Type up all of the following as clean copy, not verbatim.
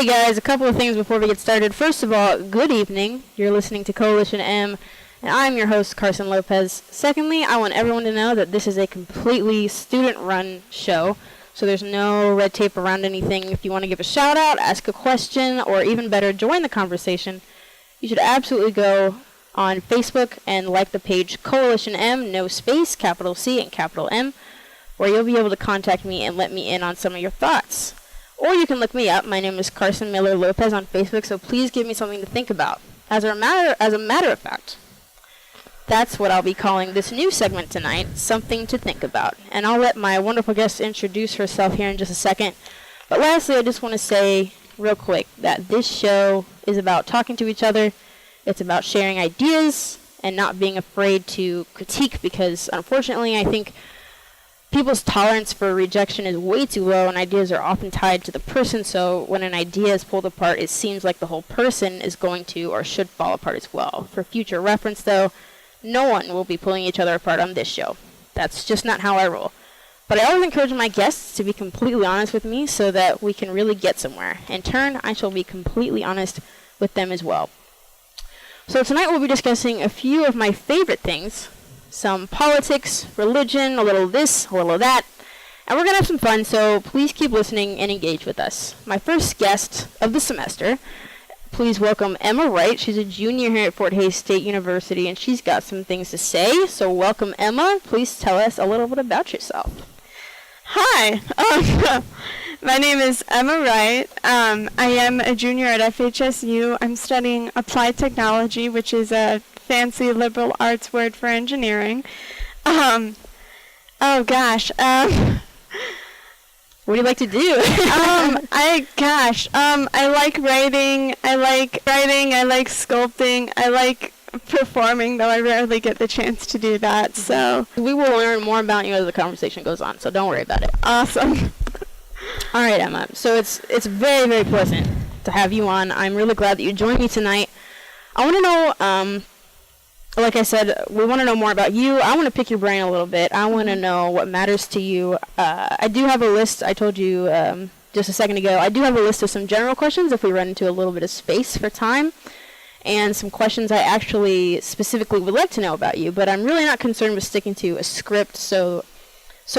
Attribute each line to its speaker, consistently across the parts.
Speaker 1: Hey guys, a couple of things before we get started. First of all, good evening. You're listening to CoalitionM, and I'm your host, Carson Lopez. Secondly, I want everyone to know that this is a completely student-run show, so there's no red tape around anything. If you want to give a shout-out, ask a question, or even better, join the conversation, you should absolutely go on Facebook and like the page CoalitionM, no space, capital C and capital M, where you'll be able to contact me and let me in on some of your thoughts. Or you can look me up. My name is Carson Miller Lopez on Facebook, so please give me something to think about. As a matter of fact, that's what I'll be calling this new segment tonight, Something to Think About. And I'll let my wonderful guest introduce herself here in just a second. But lastly, I just want to say real quick that this show is about talking to each other. It's about sharing ideas and not being afraid to critique, because unfortunately I think people's tolerance for rejection is way too low, and ideas are often tied to the person, so when an idea is pulled apart, it seems like the whole person is going to or should fall apart as well. For future reference, though, no one will be pulling each other apart on this show. That's just not how I roll. But I always encourage my guests to be completely honest with me so that we can really get somewhere. In turn, I shall be completely honest with them as well. So tonight we'll be discussing a few of my favorite things. Some politics, religion, a little this, a little that, and we're going to have some fun, so please keep listening and engage with us. My first guest of the semester, please welcome Emma Wright. She's a junior here at Fort Hays State University, and she's got some things to say, so welcome, Emma. Please tell us a little bit about yourself.
Speaker 2: Hi, my name is Emma Wright. I am a junior at FHSU. I'm studying applied technology, which is a fancy liberal arts word for engineering. What
Speaker 1: do you like to do?
Speaker 2: I like writing. I like sculpting. I like performing, though I rarely get the chance to do that. So
Speaker 1: we will learn more about you as the conversation goes on, so don't worry about it.
Speaker 2: Awesome.
Speaker 1: All right, Emma. So it's very, very pleasant to have you on. I'm really glad that you joined me tonight. I want to know, like I said, we want to know more about you. I want to pick your brain a little bit. I want to know what matters to you. I do have a list. I told you just a second ago. I do have a list of some general questions if we run into a little bit of space for time, and some questions I actually specifically would like to know about you. But I'm really not concerned with sticking to a script so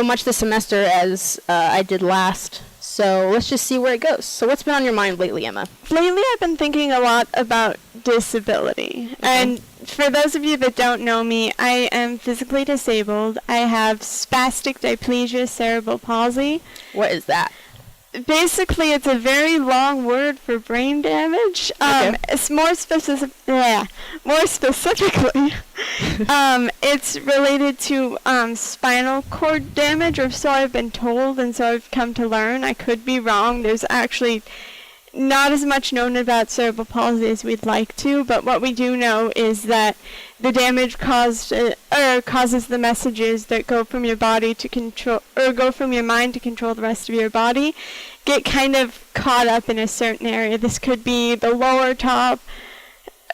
Speaker 1: much this semester as I did last. So let's just see where it goes. So what's been on your mind lately, Emma?
Speaker 2: Lately, I've been thinking a lot about disability. Okay. And for those of you that don't know me, I am physically disabled. I have spastic diplegia cerebral palsy.
Speaker 1: What is that?
Speaker 2: Basically, it's a very long word for brain damage.
Speaker 1: Okay.
Speaker 2: It's more specifically, it's related to spinal cord damage, or so I've been told, and so I've come to learn. I could be wrong. There's actually not as much known about cerebral palsy as we'd like to, but what we do know is that the damage causes the messages that go from your body to control, or go from your mind to control the rest of your body, get kind of caught up in a certain area. This could be the lower top,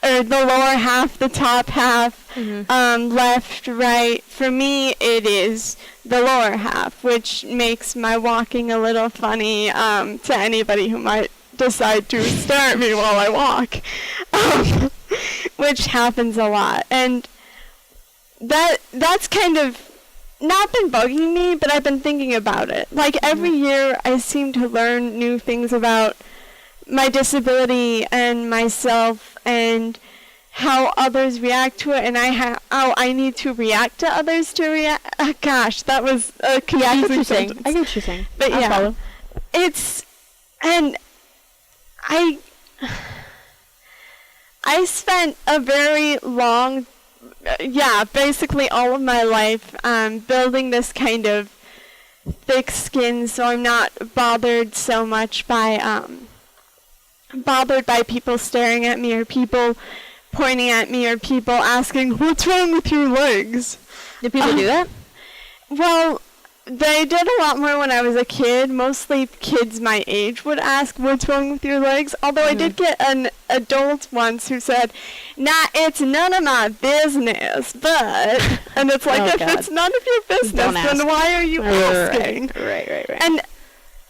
Speaker 2: or the lower half, the top half, left, right. For me, it is the lower half, which makes my walking a little funny to anybody who might decide to stare at me while I walk, which happens a lot. And that's kind of not been bugging me, but I've been thinking about it. Like every year I seem to learn new things about my disability and myself and how others react to it, and how I need to react to others to react. Gosh, that was a confusing sentence.
Speaker 1: I get what you're saying.
Speaker 2: But
Speaker 1: I'll
Speaker 2: yeah,
Speaker 1: follow.
Speaker 2: I spent a very long, basically all of my life building this kind of thick skin, so I'm not bothered so much by people staring at me, or people pointing at me, or people asking, "What's wrong with your legs?"
Speaker 1: Do people do that?
Speaker 2: Well, they did a lot more when I was a kid. Mostly kids my age would ask, "What's wrong with your legs?" Although I did get an adult once who said, "Nah, it's none of my business, but..." And it's like, if it's none of your business, then why are you asking?
Speaker 1: Right.
Speaker 2: And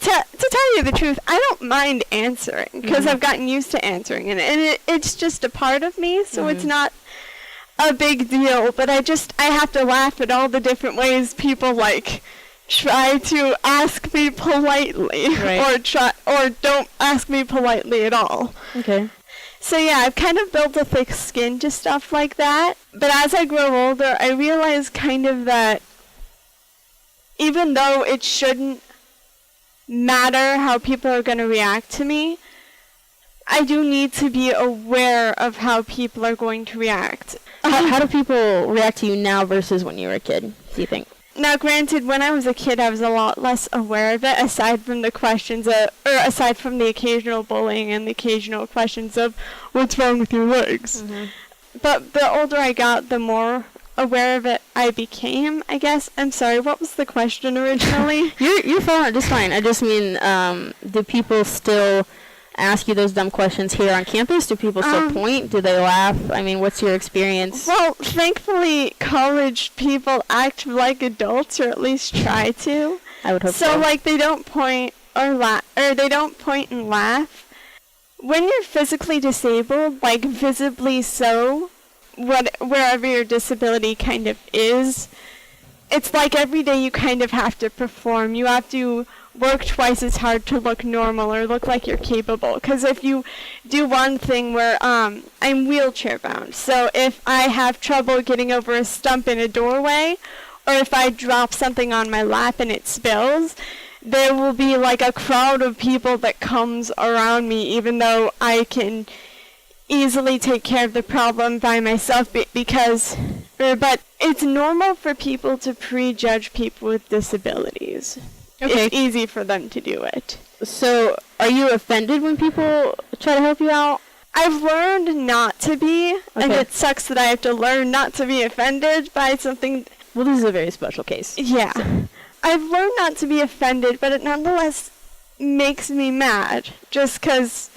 Speaker 2: to tell you the truth, I don't mind answering because I've gotten used to answering, and it's just a part of me, so it's not a big deal. But I have to laugh at all the different ways people like try to ask me politely, or don't ask me politely at all.
Speaker 1: Okay.
Speaker 2: So yeah, I've kind of built a thick skin to stuff like that. But as I grow older, I realize kind of that even though it shouldn't matter how people are going to react to me, I do need to be aware of how people are going to react.
Speaker 1: How do people react to you now versus when you were a kid, do you think?
Speaker 2: Now, granted, when I was a kid, I was a lot less aware of it, aside from the questions, or aside from the occasional bullying and the occasional questions of, what's wrong with your legs? But the older I got, the more aware of it I became, I guess. I'm sorry, what was the question originally?
Speaker 1: You're fine, just fine. I just mean, do people still ask you those dumb questions here on campus? Do people still point? Do they laugh? I mean, what's your experience?
Speaker 2: Well, thankfully, college people act like adults, or at least try to.
Speaker 1: I would hope so.
Speaker 2: So, like, they don't point or they don't point and laugh. When you're physically disabled, like visibly so, wherever your disability kind of is, it's like every day you kind of have to perform. You have to work twice as hard to look normal or look like you're capable. Because if you do one thing where I'm wheelchair bound, so if I have trouble getting over a stump in a doorway, or if I drop something on my lap and it spills, there will be like a crowd of people that comes around me, even though I can easily take care of the problem by myself, but it's normal for people to prejudge people with disabilities.
Speaker 1: Okay.
Speaker 2: It's easy for them to do it.
Speaker 1: So, are you offended when people try to help you out?
Speaker 2: I've learned not to be, and
Speaker 1: Okay.
Speaker 2: it sucks that I have to learn not to be offended by something.
Speaker 1: Well, this is a very special case.
Speaker 2: Yeah. I've learned not to be offended, but it nonetheless makes me mad, just because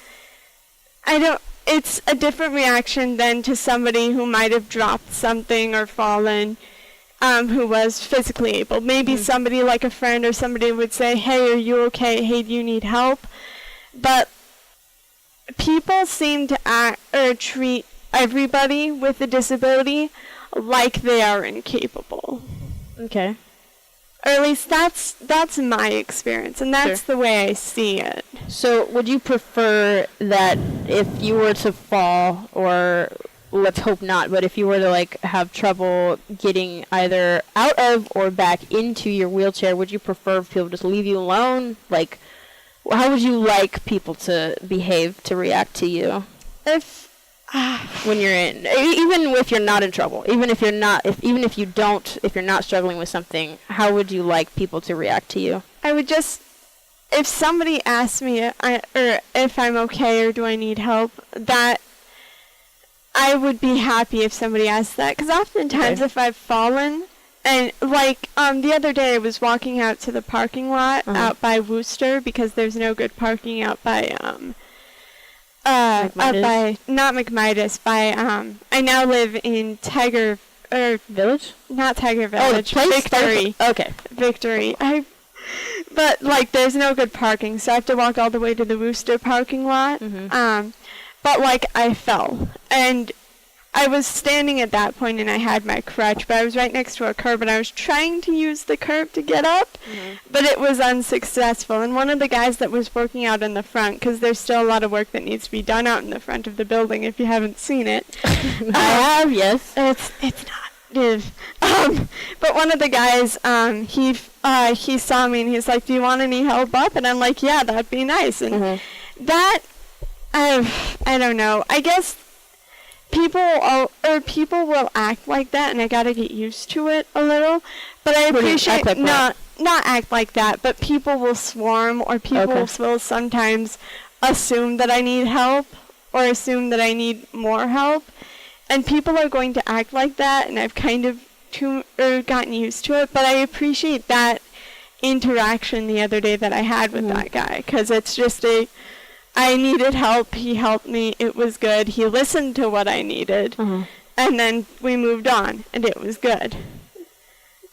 Speaker 2: it's a different reaction than to somebody who might have dropped something or fallen, who was physically able. Maybe somebody like a friend or somebody would say, hey, are you okay? Hey, do you need help? But people seem to act or treat everybody with a disability like they are incapable.
Speaker 1: Okay.
Speaker 2: Or at least that's my experience, and that's the way I see it.
Speaker 1: So, would you prefer that if you were to fall, or let's hope not, but if you were to like have trouble getting either out of or back into your wheelchair, would you prefer people just leave you alone? Like, how would you like people to behave, to react to you? When you're in, even if you're not in trouble, even if you're not struggling with something, how would you like people to react to you?
Speaker 2: I would just, if somebody asks me or if I'm okay or do I need help, that I would be happy if somebody asked that. Because oftentimes if I've fallen, and like the other day I was walking out to the parking lot out by Worcester, because there's no good parking out by by not McMidas, by I now live in Tiger
Speaker 1: Village?
Speaker 2: Not Tiger Village.
Speaker 1: Oh,
Speaker 2: Victory.
Speaker 1: Okay.
Speaker 2: Victory. But like there's no good parking, so I have to walk all the way to the Worcester parking lot. But like I fell, and I was standing at that point and I had my crutch, but I was right next to a curb and I was trying to use the curb to get up, but it was unsuccessful. And one of the guys that was working out in the front, because there's still a lot of work that needs to be done out in the front of the building if you haven't seen it.
Speaker 1: I have, yes.
Speaker 2: It's not. But one of the guys, he saw me and he's like, do you want any help up? And I'm like, yeah, that'd be nice. And that, I don't know. I guess people will act like that, and I gotta get used to it a little. But I appreciate not act like that, but people will swarm, or people will sometimes assume that I need help, or assume that I need more help, and people are going to act like that, and I've kind of gotten used to it. But I appreciate that interaction the other day that I had with that guy, because it's just I needed help, he helped me, it was good, he listened to what I needed, and then we moved on, and it was good.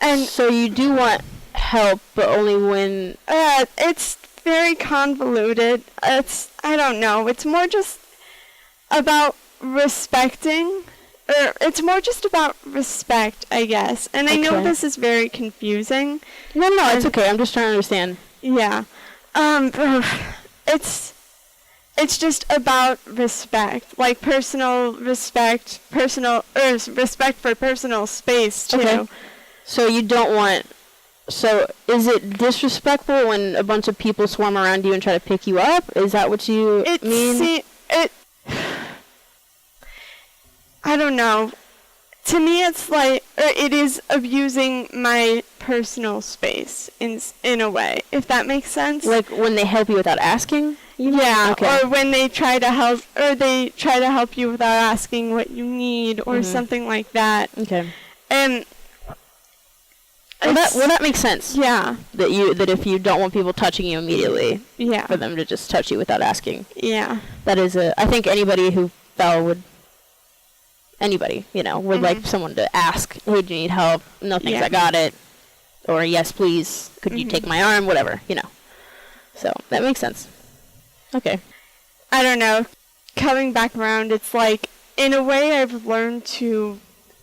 Speaker 2: And
Speaker 1: so you do want help, but only when...
Speaker 2: it's very convoluted. I don't know. It's more just about respecting, or it's more just about respect, I guess. And I know this is very confusing.
Speaker 1: No, it's okay. I'm just trying to understand.
Speaker 2: Yeah. It's just about respect, like personal respect, respect for personal space too.
Speaker 1: Okay. So you don't want. So is it disrespectful when a bunch of people swarm around you and try to pick you up? Is that what you mean?
Speaker 2: I don't know. To me, it's like it is abusing my personal space in a way, if that makes sense.
Speaker 1: Like when they help you without asking?
Speaker 2: Yeah,
Speaker 1: okay.
Speaker 2: Or when they try to help you without asking what you need, or something like that.
Speaker 1: Okay.
Speaker 2: And
Speaker 1: that makes sense.
Speaker 2: Yeah.
Speaker 1: That if you don't want people touching you immediately,
Speaker 2: yeah,
Speaker 1: for them to just touch you without asking.
Speaker 2: Yeah.
Speaker 1: That is I think anybody who fell would. Anybody, would like someone to ask, hey, do you need help? No, thanks, I got it. Or, yes, please, could you take my arm? Whatever, So, that makes sense. Okay.
Speaker 2: I don't know. Coming back around, it's like, in a way, I've learned to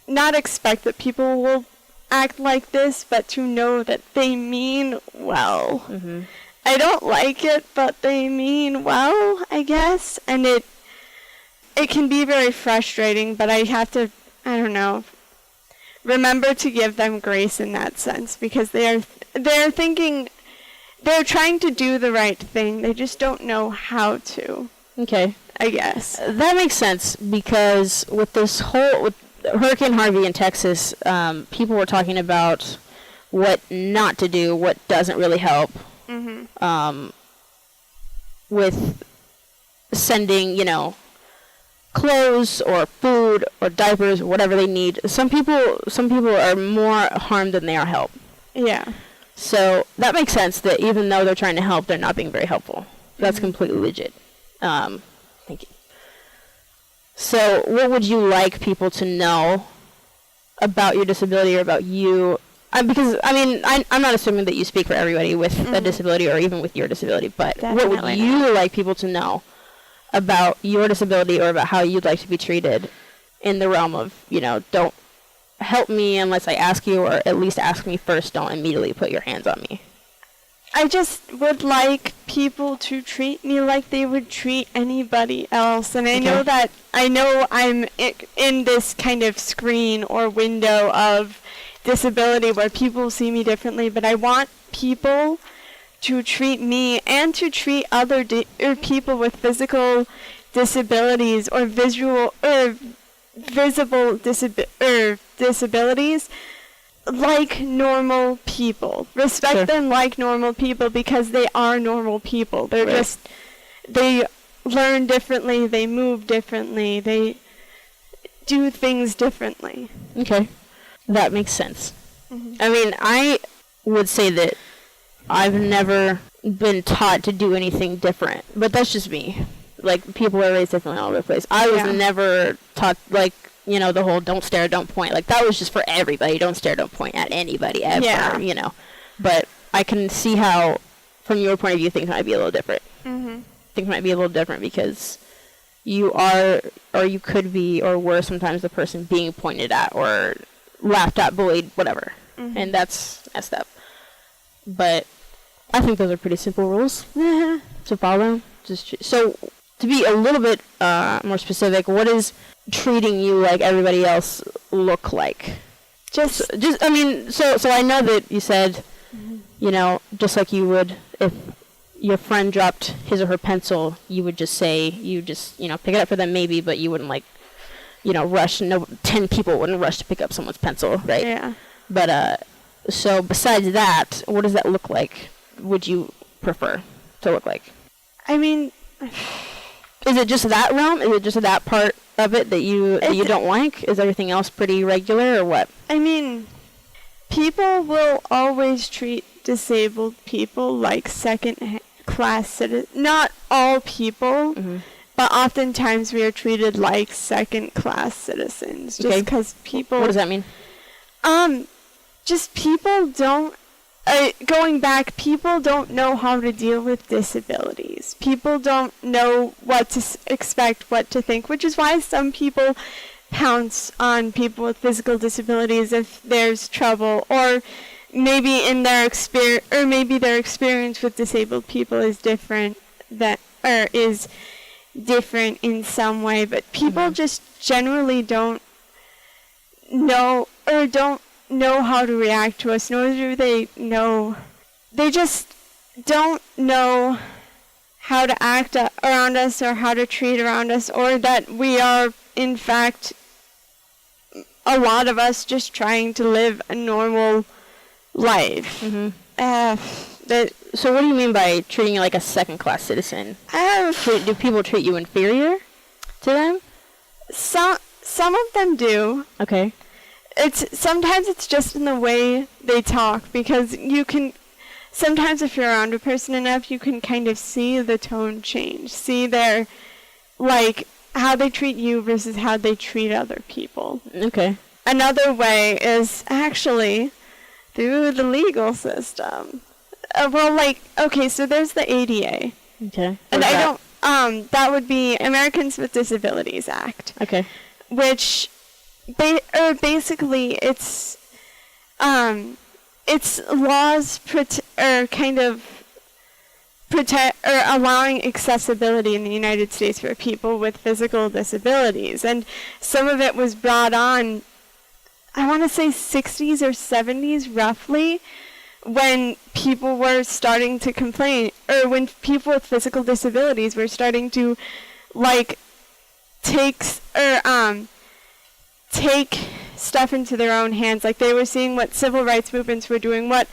Speaker 2: not expect that people will act like this, but to know that they mean well. Mm-hmm. I don't like it, but they mean well, I guess. And it can be very frustrating, but I have to, I don't know, remember to give them grace in that sense, because they're trying to do the right thing. They just don't know how to.
Speaker 1: Okay.
Speaker 2: I guess.
Speaker 1: That makes sense, because with Hurricane Harvey in Texas, people were talking about what not to do, what doesn't really help, with sending, clothes or food or diapers, whatever they need. Some people are more harmed than they are help.
Speaker 2: Yeah.
Speaker 1: So that makes sense that even though they're trying to help, they're not being very helpful. That's completely legit. Thank you. So what would you like people to know about your disability or about you? Because, I'm not assuming that you speak for everybody with a disability or even with your disability, but
Speaker 2: Definitely
Speaker 1: what would you like people to know about your disability or about how you'd like to be treated in the realm of, don't help me unless I ask you, or at least ask me first, don't immediately put your hands on me?
Speaker 2: I just would like people to treat me like they would treat anybody else. And I know I'm in this kind of screen or window of disability where people see me differently, but I want people to treat me and to treat other people with physical disabilities or visible disabilities like normal people. Respect them like normal people, because they are normal people. They're they learn differently, they move differently, they do things differently.
Speaker 1: Okay. That makes sense. I would say that I've never been taught to do anything different, but that's just me. Like, people are raised differently all over the place. I was never taught, like, the whole don't stare, don't point. Like, that was just for everybody. Don't stare, don't point at anybody ever, But I can see how, from your point of view, things might be a little different. Things might be a little different because you are, or you could be, or were sometimes the person being pointed at or laughed at, bullied, whatever. And that's messed up. But I think those are pretty simple rules to follow. So, to be a little bit more specific, what does treating you like everybody else look like? So I know that you said, just like you would if your friend dropped his or her pencil, you would just say, pick it up for them maybe, but you wouldn't rush. 10 people wouldn't rush to pick up someone's pencil, right?
Speaker 2: Yeah.
Speaker 1: But, so besides that, what does that look like? Would you prefer to look like? Is it just that realm? Is it just that part of it that you don't like? Is everything else pretty regular or what?
Speaker 2: People will always treat disabled people like second-class citizens. Not all people, but oftentimes we are treated like second-class citizens. Just because people...
Speaker 1: What does that mean?
Speaker 2: Just people don't going back, people don't know how to deal with disabilities. People don't know what to expect, what to think, which is why some people pounce on people with physical disabilities if there's trouble, or maybe in their experience, or maybe their experience with disabled people is different, is different in some way, but people just generally don't know how to react to us, nor do they just don't know how to act around us or how to treat around us, or that we are, in fact, a lot of us just trying to live a normal life.
Speaker 1: So what do you mean by treating you like a second-class citizen? Do people treat you inferior to them?
Speaker 2: Some of them do.
Speaker 1: Okay.
Speaker 2: Sometimes it's just in the way they talk, because you can, sometimes if you're around a person enough, you can kind of see the tone change, see their, like, how they treat you versus how they treat other people.
Speaker 1: Okay.
Speaker 2: Another way is actually through the legal system. So there's the ADA.
Speaker 1: Okay.
Speaker 2: And that would be Americans with Disabilities Act.
Speaker 1: Okay.
Speaker 2: Which basically it's laws allowing accessibility in the United States for people with physical disabilities, and some of it was brought on, I want to say 60s or 70s roughly, when people were starting to complain, or when people with physical disabilities were starting to take stuff into their own hands. Like, they were seeing what civil rights movements were doing, what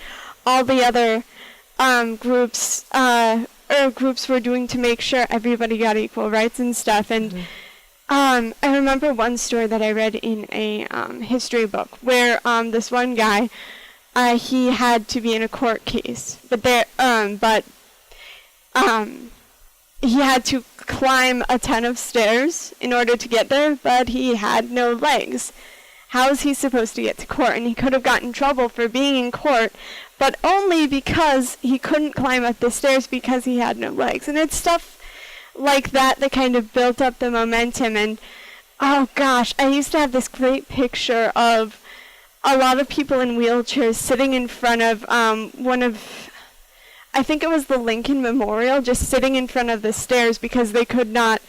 Speaker 2: all the other groups were doing to make sure everybody got equal rights and stuff. And I remember one story that I read in a history book where this one guy, he had to be in a court case, but he had to climb a ton of stairs in order to get there, but he had no legs. How is he supposed to get to court? And he could have gotten in trouble for being in court, but only because he couldn't climb up the stairs because he had no legs. And it's stuff like that that kind of built up the momentum. And oh gosh, I used to have this great picture of a lot of people in wheelchairs sitting in front of I think it was the Lincoln Memorial, just sitting in front of the stairs because they could not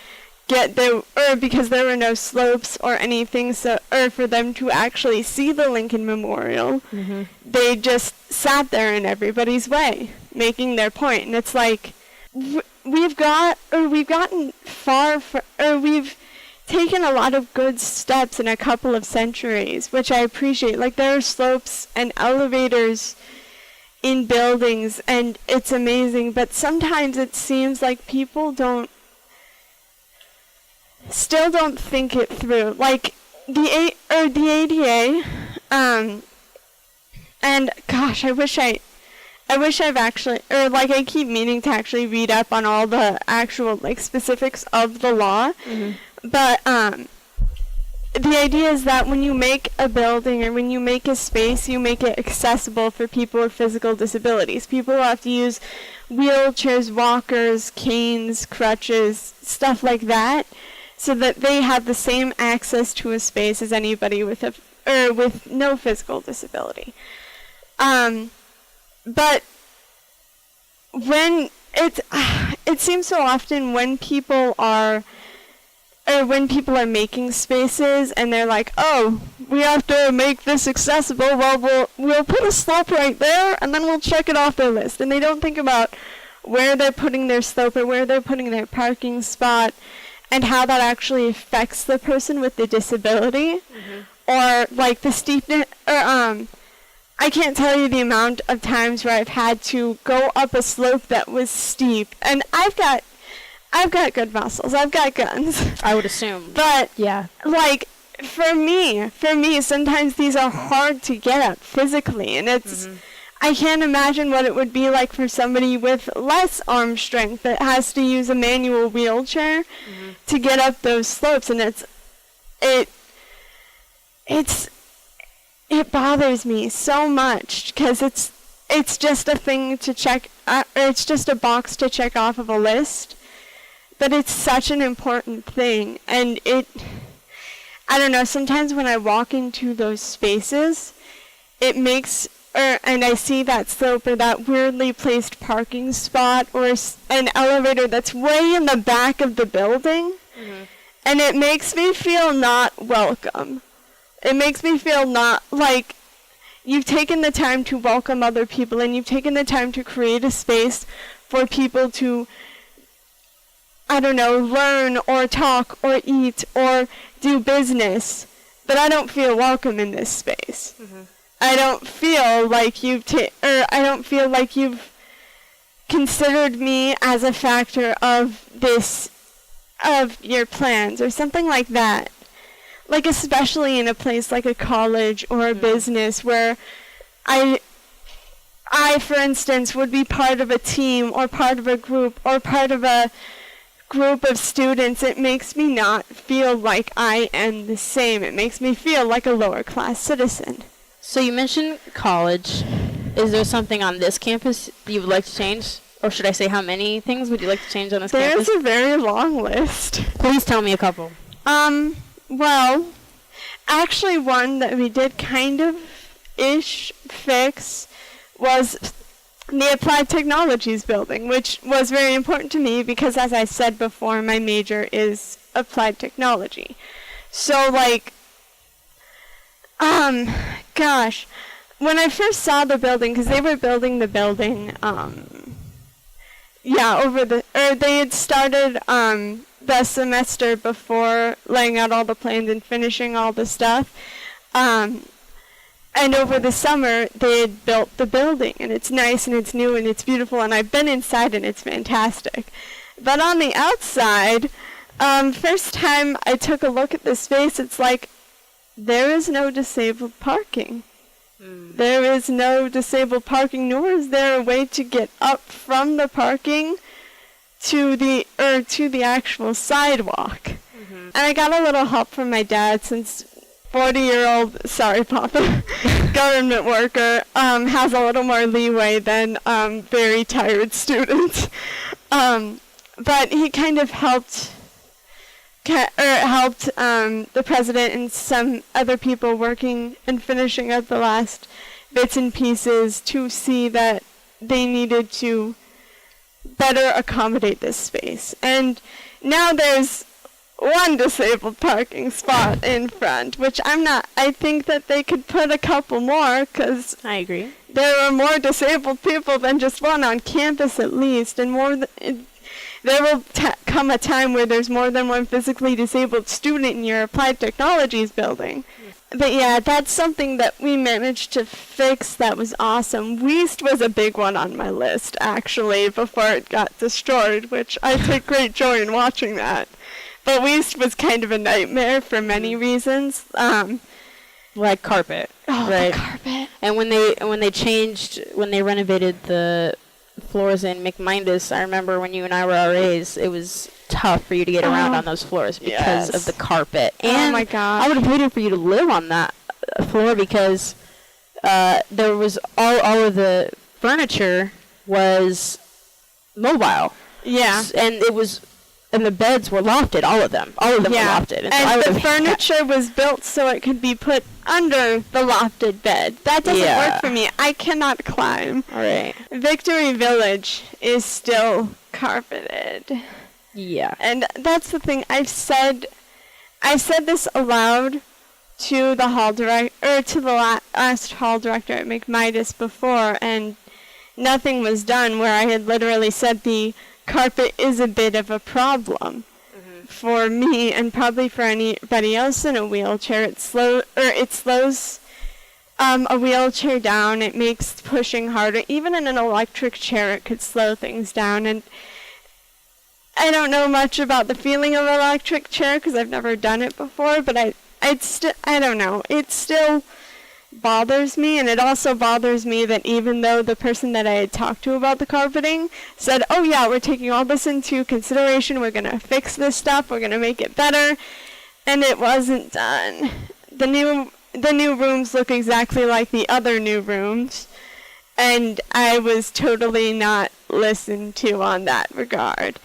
Speaker 2: get there, or because there were no slopes or anything, or for them to actually see the Lincoln Memorial. They just sat there in everybody's way, making their point. And it's like, we've gotten far, we've taken a lot of good steps in a couple of centuries, which I appreciate. Like, there are slopes and elevators in buildings, and it's amazing, but sometimes it seems like people still don't think it through. Like, the ADA, and gosh, I wish I've actually, I keep meaning to actually read up on all the actual, specifics of the law, but, the idea is that when you make a building or when you make a space, you make it accessible for people with physical disabilities. People will have to use wheelchairs, walkers, canes, crutches, stuff like that, so that they have the same access to a space as anybody with no physical disability. But when it seems so often when people are making spaces and they're like, oh, we have to make this accessible, well, we'll put a slope right there and then we'll check it off their list. And they don't think about where they're putting their slope or where they're putting their parking spot and how that actually affects the person with the disability. Or the steepness, or I can't tell you the amount of times where I've had to go up a slope that was steep, and I've got good muscles. I've got guns.
Speaker 1: I would assume.
Speaker 2: But,
Speaker 1: yeah.
Speaker 2: For me, sometimes these are hard to get up physically. And it's, I can't imagine what it would be like for somebody with less arm strength that has to use a manual wheelchair to get up those slopes. And it bothers me so much because it it's just a thing to check, or it's just a box to check off of a list, but it's such an important thing. And I don't know, sometimes when I walk into those spaces, it makes, and I see that slope or that weirdly placed parking spot or an elevator that's way in the back of the building, and it makes me feel not welcome. It makes me feel not like you've taken the time to welcome other people, and you've taken the time to create a space for people to, I don't know, learn or talk or eat or do business, but I don't feel welcome in this space. I don't feel like I don't feel like you've considered me as a factor of your plans or something like that. Like, especially in a place like a college or a business where I, for instance, would be part of a team or part of a group or part of a group of students. It makes me not feel like I am the same. It makes me feel like a lower class citizen.
Speaker 1: So you mentioned college. Is there something on this campus you would like to change? Or should I say, how many things would you like to change on this campus?
Speaker 2: There's a very long list.
Speaker 1: Please tell me a couple.
Speaker 2: Well, actually one that we did kind of fix was the Applied Technologies building, which was very important to me because, as I said before, my major is applied technology. So, like, gosh, when I first saw the building, because they were building the building, they had started, the semester before laying out all the plans and finishing all the stuff. And over the summer, they had built the building, and it's nice, and it's new, and it's beautiful, and I've been inside, and it's fantastic. But on the outside, first time I took a look at the space, it's like, there is no disabled parking. There is no disabled parking, nor is there a way to get up from the parking to the actual sidewalk. And I got a little help from my dad, since 40-year-old, sorry, Papa, government worker, has a little more leeway than very tired students. But he kind of helped the president and some other people working and finishing up the last bits and pieces to see that they needed to better accommodate this space. And now there's one disabled parking spot in front, which I think that they could put a couple more, because
Speaker 1: I agree.
Speaker 2: There are more disabled people than just one on campus at least, and there will come a time where there's more than one physically disabled student in your Applied Technologies building. But yeah, that's something that we managed to fix that was awesome. Weast was a big one on my list, actually, before it got destroyed, which I take great joy in watching that. But Weast was kind of a nightmare for many reasons.
Speaker 1: Like carpet,
Speaker 2: right? The carpet.
Speaker 1: And when they renovated the floors in McMindus, I remember when you and I were RAs, it was tough for you to get around on those floors because of the carpet. And
Speaker 2: oh my God.
Speaker 1: I would have hated for you to live on that floor because there was all of the furniture was mobile.
Speaker 2: Yeah.
Speaker 1: And the beds were lofted, all of them. All of them were lofted.
Speaker 2: And the furniture was built so it could be put under the lofted bed. That doesn't work for me. I cannot climb.
Speaker 1: All right.
Speaker 2: Victory Village is still carpeted.
Speaker 1: Yeah.
Speaker 2: And that's the thing. I said this aloud to the hall director, to the last hall director at McMindus before, and nothing was done, where I had literally said the carpet is a bit of a problem for me and probably for anybody else in a wheelchair. It slows a wheelchair down. It makes pushing harder. Even in an electric chair, it could slow things down. And I don't know much about the feeling of an electric chair because I've never done it before, but I don't know. It still bothers me, and it also bothers me that even though the person that I had talked to about the carpeting said, oh yeah, we're taking all this into consideration, we're going to fix this stuff, we're going to make it better, and it wasn't done. The new rooms look exactly like the other new rooms, and I was totally not listened to on that regard.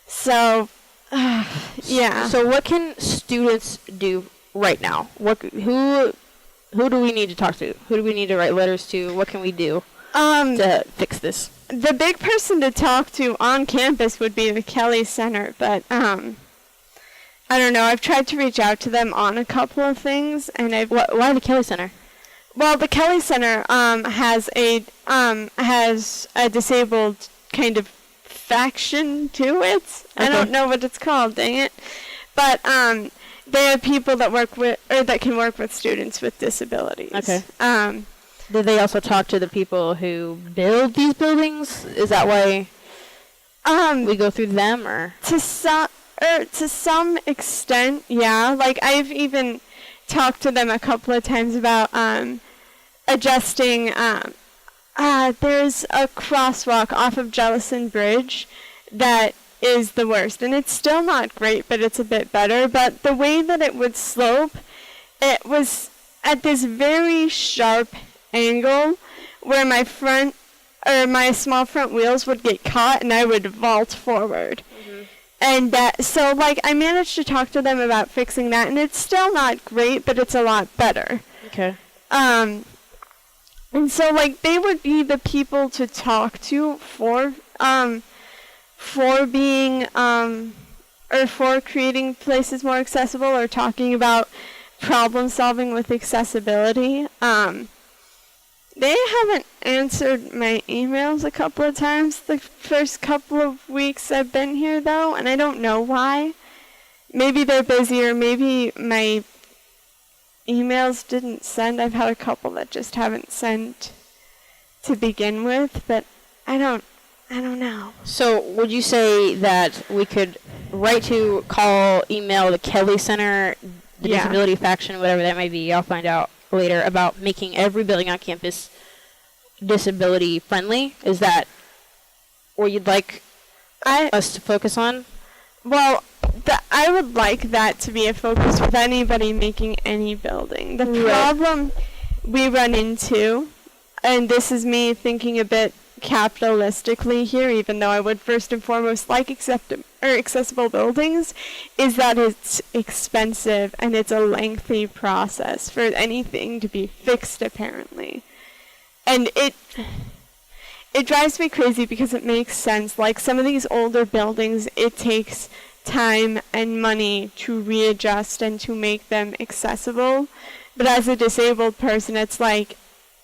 Speaker 2: So, yeah.
Speaker 1: So what can students do right now? Who do we need to talk to? Who do we need to write letters to? What can we do to fix this?
Speaker 2: The big person to talk to on campus would be the Kelly Center, but I don't know. I've tried to reach out to them on a couple of things, and
Speaker 1: Why the Kelly Center?
Speaker 2: Well, the Kelly Center has a disabled kind of faction to it.
Speaker 1: Okay.
Speaker 2: I don't know what it's called, dang it. But they have people that that can work with students with disabilities.
Speaker 1: Okay. Did they also talk to the people who build these buildings? Is that why we go through them, or?
Speaker 2: To some extent, yeah. Like, I've even talked to them a couple of times about adjusting. There's a crosswalk off of Jellison Bridge that is the worst, and it's still not great, but it's a bit better. But the way that it would slope, it was at this very sharp angle where my small front wheels would get caught and I would vault forward. Mm-hmm. And so, like, I managed to talk to them about fixing that, and it's still not great, but it's a lot better.
Speaker 1: Okay.
Speaker 2: And so, like, they would be the people to talk to for being or for creating places more accessible, or talking about problem solving with accessibility. They haven't answered my emails a couple of times the first couple of weeks I've been here, though, and I don't know why. Maybe they're busy, or maybe my emails didn't send. I've had a couple that just haven't sent to begin with, but I don't know.
Speaker 1: So would you say that we could write to, call, email the Kelly Center, the disability faction, whatever that may be, I'll find out later, about making every building on campus disability friendly? Is that what you'd like us to focus on?
Speaker 2: Well, I would like that to be a focus with anybody making any building. The problem we run into, and this is me thinking a bit capitalistically here, even though I would first and foremost like accessible buildings, is that it's expensive and it's a lengthy process for anything to be fixed, apparently. And it drives me crazy because it makes sense. Like, some of these older buildings, it takes time and money to readjust and to make them accessible. But as a disabled person, it's like,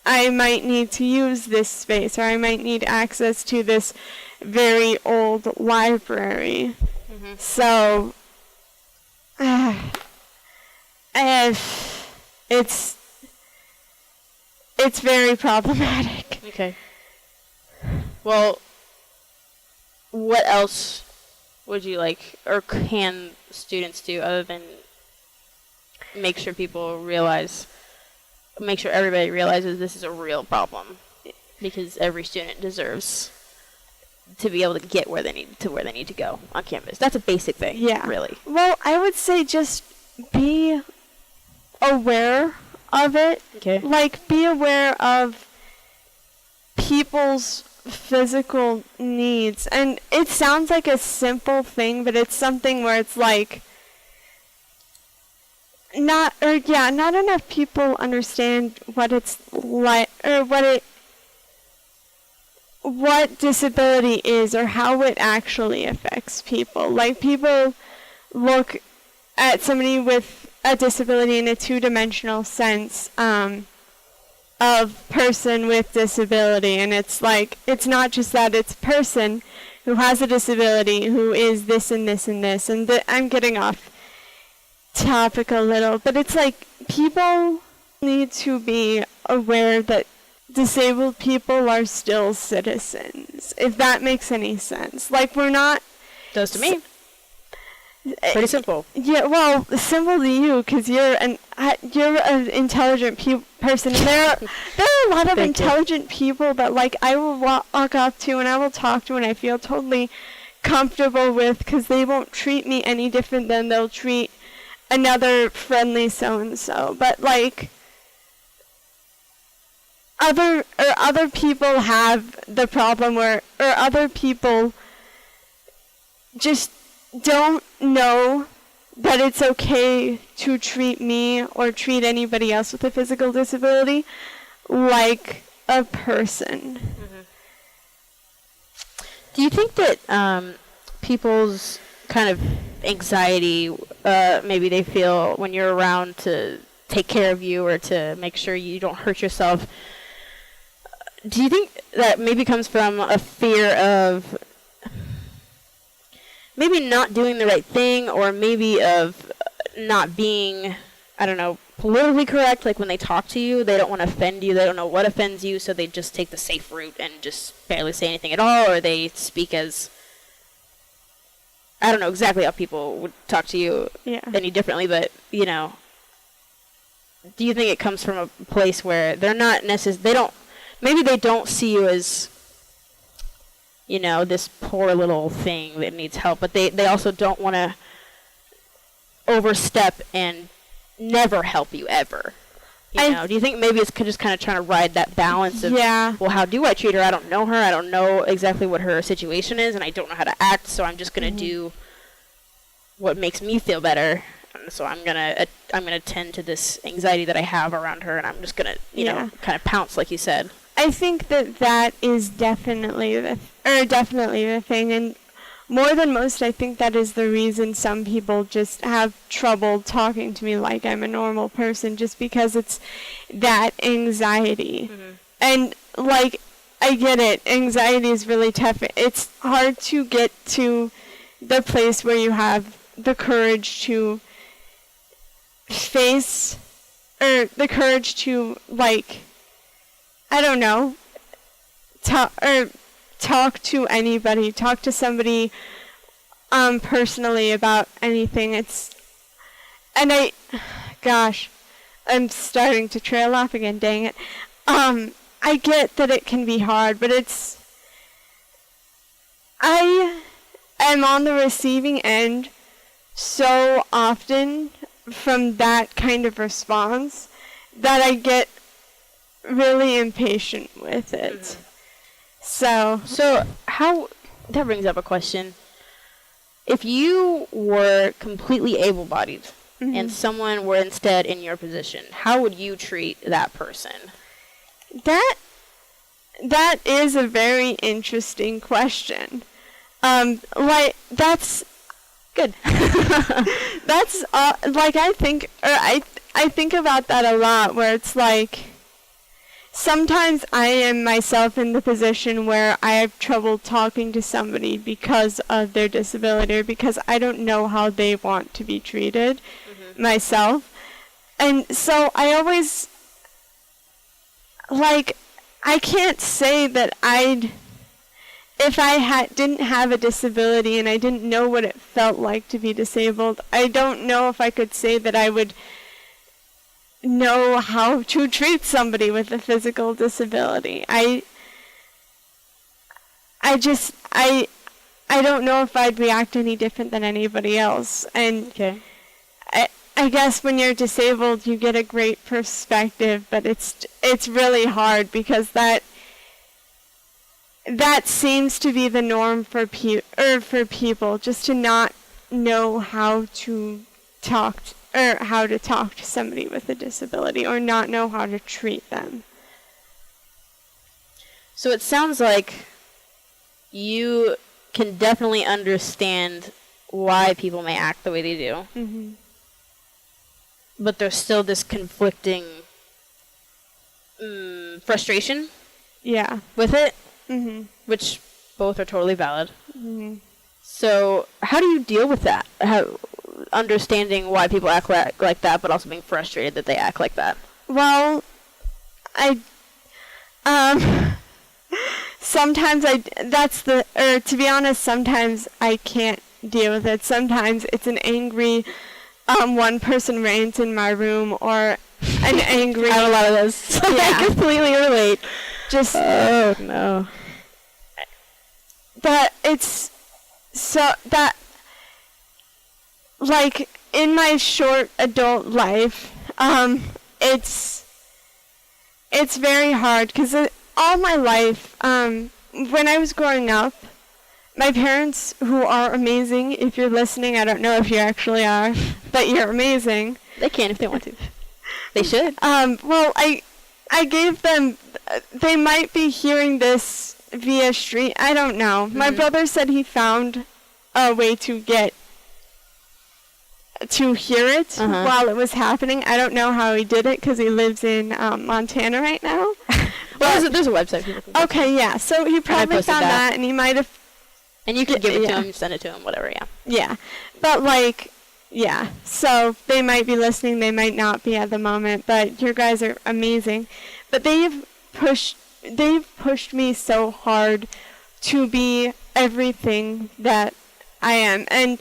Speaker 2: I might need to use this space, or I might need access to this very old library. Mm-hmm. So, it's very problematic.
Speaker 1: Okay. Well, what else would you like, or can students do, other than make sure everybody realizes this is a real problem, because every student deserves to be able to get where they need to go on campus? That's a basic thing.
Speaker 2: Yeah.
Speaker 1: Really.
Speaker 2: Well, I would say just be aware of it.
Speaker 1: Okay.
Speaker 2: Like, be aware of people's physical needs. And it sounds like a simple thing, but it's something where it's like, not enough people understand what it's like, or what disability is, or how it actually affects people. Like, people look at somebody with a disability in a two-dimensional sense of person with disability, and it's like, it's not just that, it's person who has a disability who is this and this and this, and I'm getting off topic a little, but it's like, people need to be aware that disabled people are still citizens, if that makes any sense. Like, we're not...
Speaker 1: Does to me. Pretty simple.
Speaker 2: Yeah, well, simple to you, because you're an intelligent person. And there are a lot of intelligent people that, like, I will walk up to and I will talk to and I feel totally comfortable with, because they won't treat me any different than they'll treat another friendly so-and-so. But, like, other people have the problem where, or other people just don't know that it's okay to treat me or treat anybody else with a physical disability like a person.
Speaker 1: Mm-hmm. Do you think that people's kind of anxiety, maybe they feel when you're around to take care of you or to make sure you don't hurt yourself, do you think that maybe comes from a fear of maybe not doing the right thing, or maybe of not being, I don't know, politically correct? Like when they talk to you, they don't want to offend you, they don't know what offends you, so they just take the safe route and just barely say anything at all, or they speak as, I don't know exactly how people would talk to you any differently, but, you know, do you think it comes from a place where they're not maybe they don't see you as, you know, this poor little thing that needs help, but they also don't want to overstep and never help you ever. You know, do you think maybe it's just kind of trying to ride that balance of, well, how do I treat her? I don't know her. I don't know exactly what her situation is, and I don't know how to act, so I'm just going to do what makes me feel better. And so I'm gonna tend to this anxiety that I have around her, and I'm just going to, you know, kind of pounce, like you said.
Speaker 2: I think that is definitely the thing, and more than most, I think that is the reason some people just have trouble talking to me like I'm a normal person, just because it's that anxiety. Mm-hmm. And, like, I get it. Anxiety is really tough. It's hard to get to the place where you have the courage to face, or the courage to, like, I don't know, talk to anybody, talk to somebody personally about anything. I'm starting to trail off again, dang it. I get that it can be hard, but I am on the receiving end so often from that kind of response that I get really impatient with it. Mm-hmm. So how, that brings up a question. If you were completely able-bodied and someone were instead in your position, how would you treat that person? That is a very interesting question. That's good. That's like I think about that a lot, where it's like sometimes I am myself in the position where I have trouble talking to somebody because of their disability, or because I don't know how they want to be treated myself. And so I always, like, I can't say that if I didn't have a disability and I didn't know what it felt like to be disabled, I don't know if I could say that I would know how to treat somebody with a physical disability. I don't know if I'd react any different than anybody else. And I guess when you're disabled, you get a great perspective, but it's really hard, because that seems to be the norm for people, just to not know how to talk to somebody with a disability, or not know how to treat them. So it sounds like you can definitely understand why people may act the way they do. Mm-hmm. But there's still this conflicting frustration with it, which both are totally valid. Mm-hmm. So how do you deal with that? Understanding why people act like that, but also being frustrated that they act like that? Well, sometimes to be honest, sometimes I can't deal with it. Sometimes it's an angry one person rants in my room, or an angry... I have a lot of those. So I completely relate. Oh, no. But it's so that, like, in my short adult life, it's it's very hard because all my life, when I was growing up, my parents, who are amazing, if you're listening, I don't know if you actually are, but you're amazing.
Speaker 1: They can if they want to. They should.
Speaker 2: Well, I gave them, they might be hearing this via street, I don't know. My brother said he found a way to hear it while it was happening. I don't know how he did it because he lives in Montana right now.
Speaker 1: Well, there's a website.
Speaker 2: Okay, yeah. So he probably found that, and he might have.
Speaker 1: And you can give it to him, send it to him, whatever. Yeah.
Speaker 2: Yeah, but like, yeah. So they might be listening. They might not be at the moment. But your guys are amazing. But they've pushed me so hard to be everything that I am. And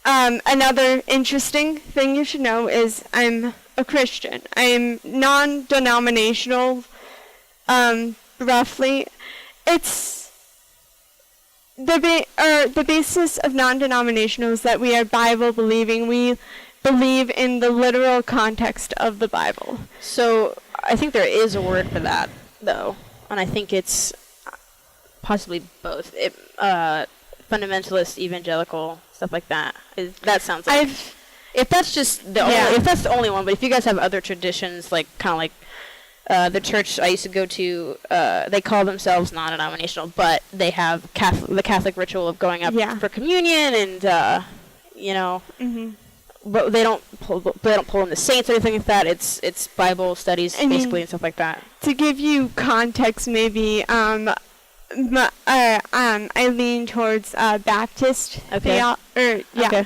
Speaker 2: another interesting thing you should know is I'm a Christian. I'm non-denominational, roughly. It's the basis of non-denominational is that we are Bible believing. We believe in the literal context of the Bible.
Speaker 1: So I think there is a word for that, though, and I think it's possibly both. Fundamentalist, evangelical, stuff like that. That sounds like. If that's just the only, if that's the only one, but if you guys have other traditions, like kind of like the church I used to go to, they call themselves non-denominational, but they have the Catholic ritual of going up for communion, and but they don't pull in the saints or anything like that. It's Bible studies basically and stuff like that.
Speaker 2: To give you context, maybe I lean towards Baptist.
Speaker 1: Okay.
Speaker 2: Okay.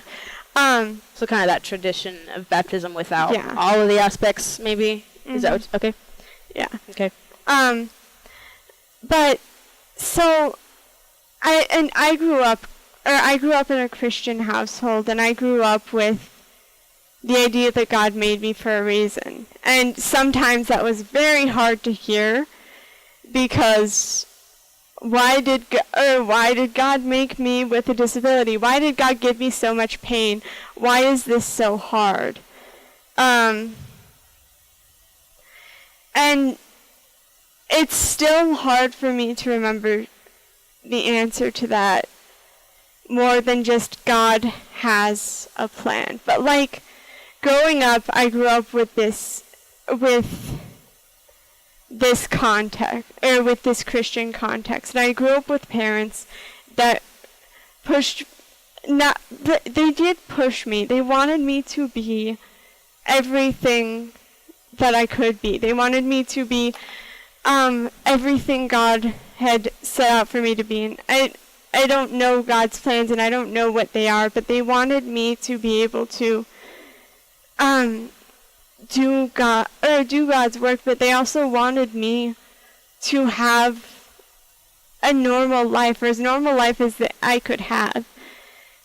Speaker 1: So kind of that tradition of baptism without all of the aspects, maybe. Is that what, okay?
Speaker 2: Yeah.
Speaker 1: Okay.
Speaker 2: But so I grew up in a Christian household, and I grew up with the idea that God made me for a reason. And sometimes that was very hard to hear, because why did God make me with a disability? Why did God give me so much pain? Why is this so hard? And it's still hard for me to remember the answer to that, more than just God has a plan. But like growing up, I grew up with this context, or with this Christian context, and I grew up with parents that they did push me. They wanted me to be everything that I could be. They wanted me to be everything God had set out for me to be. And I don't know God's plans, and I don't know what they are, but they wanted me to be able to do God's work, but they also wanted me to have a normal life, or as normal life as that I could have.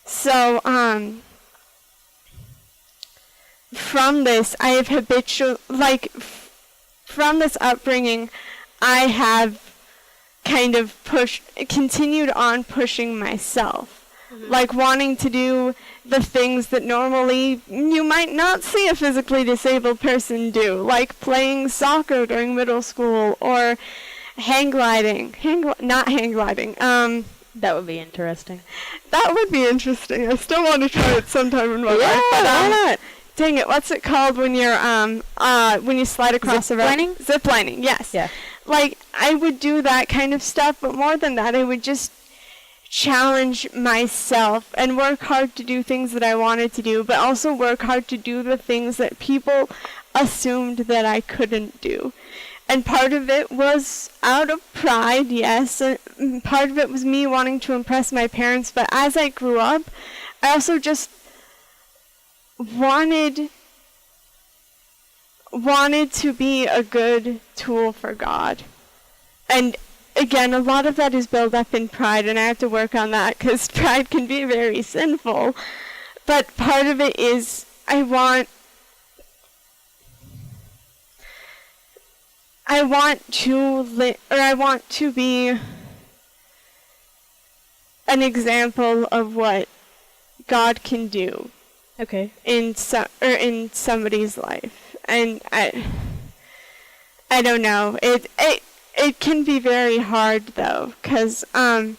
Speaker 2: So from this, I have from this upbringing, I have kind of continued on pushing myself. Like wanting to do the things that normally you might not see a physically disabled person do, like playing soccer during middle school, or hang gliding. Not hang gliding.
Speaker 1: That would be interesting.
Speaker 2: That would be interesting. I still want to try it sometime in my life. But,
Speaker 1: why not?
Speaker 2: Dang it! What's it called when you're when you slide across a rope?
Speaker 1: Zip-lining?
Speaker 2: Zip-lining, yes.
Speaker 1: Yeah.
Speaker 2: Like I would do that kind of stuff, but more than that, I would just challenge myself and work hard to do things that I wanted to do, but also work hard to do the things that people assumed that I couldn't do. And part of it was out of pride, yes, and part of it was me wanting to impress my parents, but as I grew up, I also just wanted to be a good tool for God. And again, a lot of that is built up in pride, and I have to work on that, because pride can be very sinful. But part of it is I want to be an example of what God can do.
Speaker 1: Okay.
Speaker 2: In somebody's life. And I I don't know. It can be very hard though, because I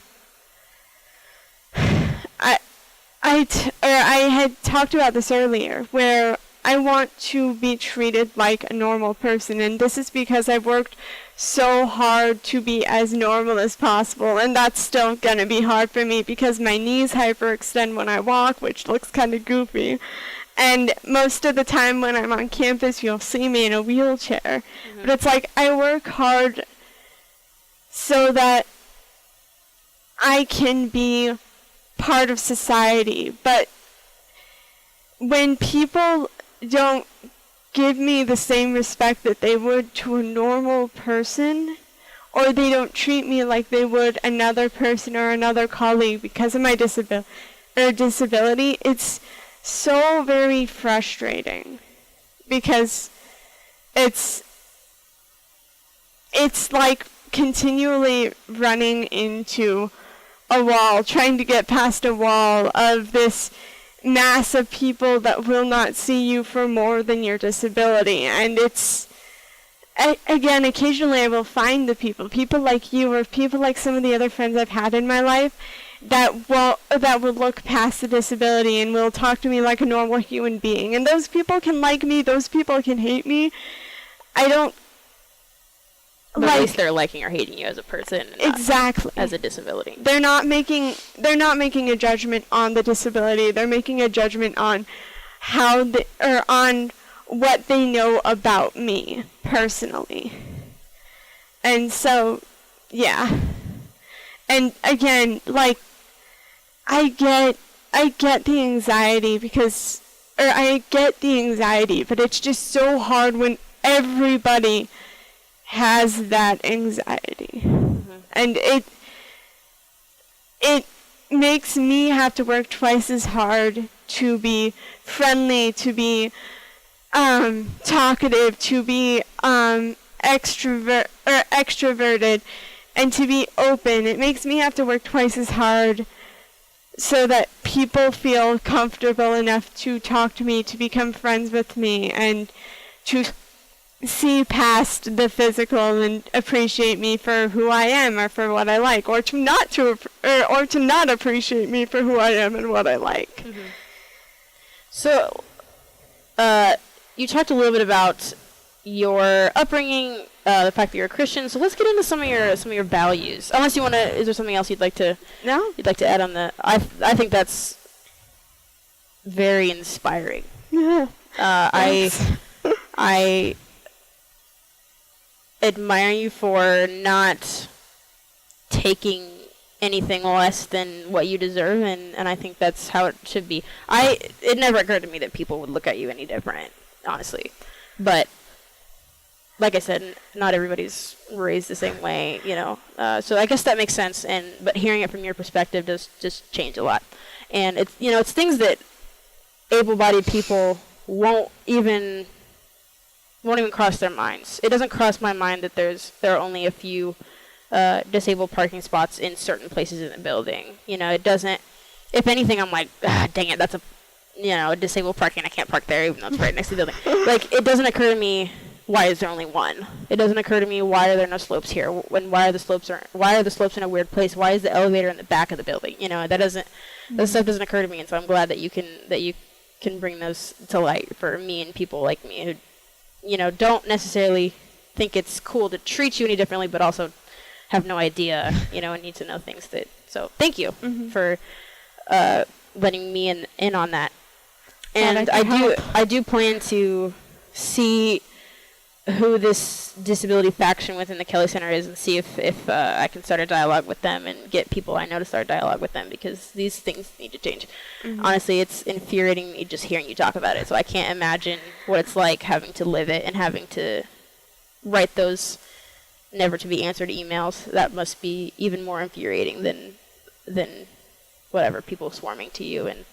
Speaker 2: had talked about this earlier, where I want to be treated like a normal person, and this is because I've worked so hard to be as normal as possible, and that's still gonna be hard for me because my knees hyperextend when I walk, which looks kind of goofy. And most of the time when I'm on campus, you'll see me in a wheelchair. Mm-hmm. But it's like I work hard so that I can be part of society. But when people don't give me the same respect that they would to a normal person, or they don't treat me like they would another person or another colleague because of my disability, it's so very frustrating, because it's like continually running into a wall, trying to get past a wall of this mass of people that will not see you for more than your disability. And it's, again, occasionally I will find the people like you, or people like some of the other friends I've had in my life, that will look past the disability and will talk to me like a normal human being. And those people can like me, those people can hate me. I don't.
Speaker 1: But at least they're liking or hating you as a person,
Speaker 2: exactly,
Speaker 1: as a disability.
Speaker 2: They're not making a judgment on the disability. They're making a judgment on on what they know about me personally. And so, yeah. And again, like, I get the anxiety but it's just so hard when everybody has that anxiety. Mm-hmm. And it makes me have to work twice as hard to be friendly, to be talkative, to be extroverted, and to be open. It makes me have to work twice as hard so that people feel comfortable enough to talk to me, to become friends with me, and to see past the physical and appreciate me for who I am or for what I like, or to not appreciate me for who I am and what I like.
Speaker 1: Mm-hmm. So, you talked a little bit about your upbringing, the fact that you're a Christian. So let's get into some of your values. Unless you want to, is there something else you'd like to add on the? I think that's very inspiring.
Speaker 2: Yeah.
Speaker 1: I admire you for not taking anything less than what you deserve, and I think that's how it should be. It never occurred to me that people would look at you any different, honestly. But like I said, not everybody's raised the same way, you know. So I guess that makes sense. But hearing it from your perspective does just change a lot. And it's things that able-bodied people won't even cross their minds. It doesn't cross my mind that there are only a few disabled parking spots in certain places in the building. You know, it doesn't. If anything, I'm like, dang it, that's a disabled parking. I can't park there, even though it's right next to the building. Like, it doesn't occur to me, why is there only one? It doesn't occur to me, why are there no slopes here? Why are the slopes in a weird place? Why is the elevator in the back of the building? You know, that stuff doesn't occur to me, and so I'm glad that you can bring those to light for me and people like me who, don't necessarily think it's cool to treat you any differently, but also have no idea, and need to know things that. So thank you for letting me in on that. And I do plan to see who this disability faction within the Kelly Center is, and see if I can start a dialogue with them and get people I know to start a dialogue with them, because these things need to change. Honestly, it's infuriating me just hearing you talk about it, so I can't imagine what it's like having to live it and having to write those never to be answered emails. That must be even more infuriating than whatever, people swarming to you and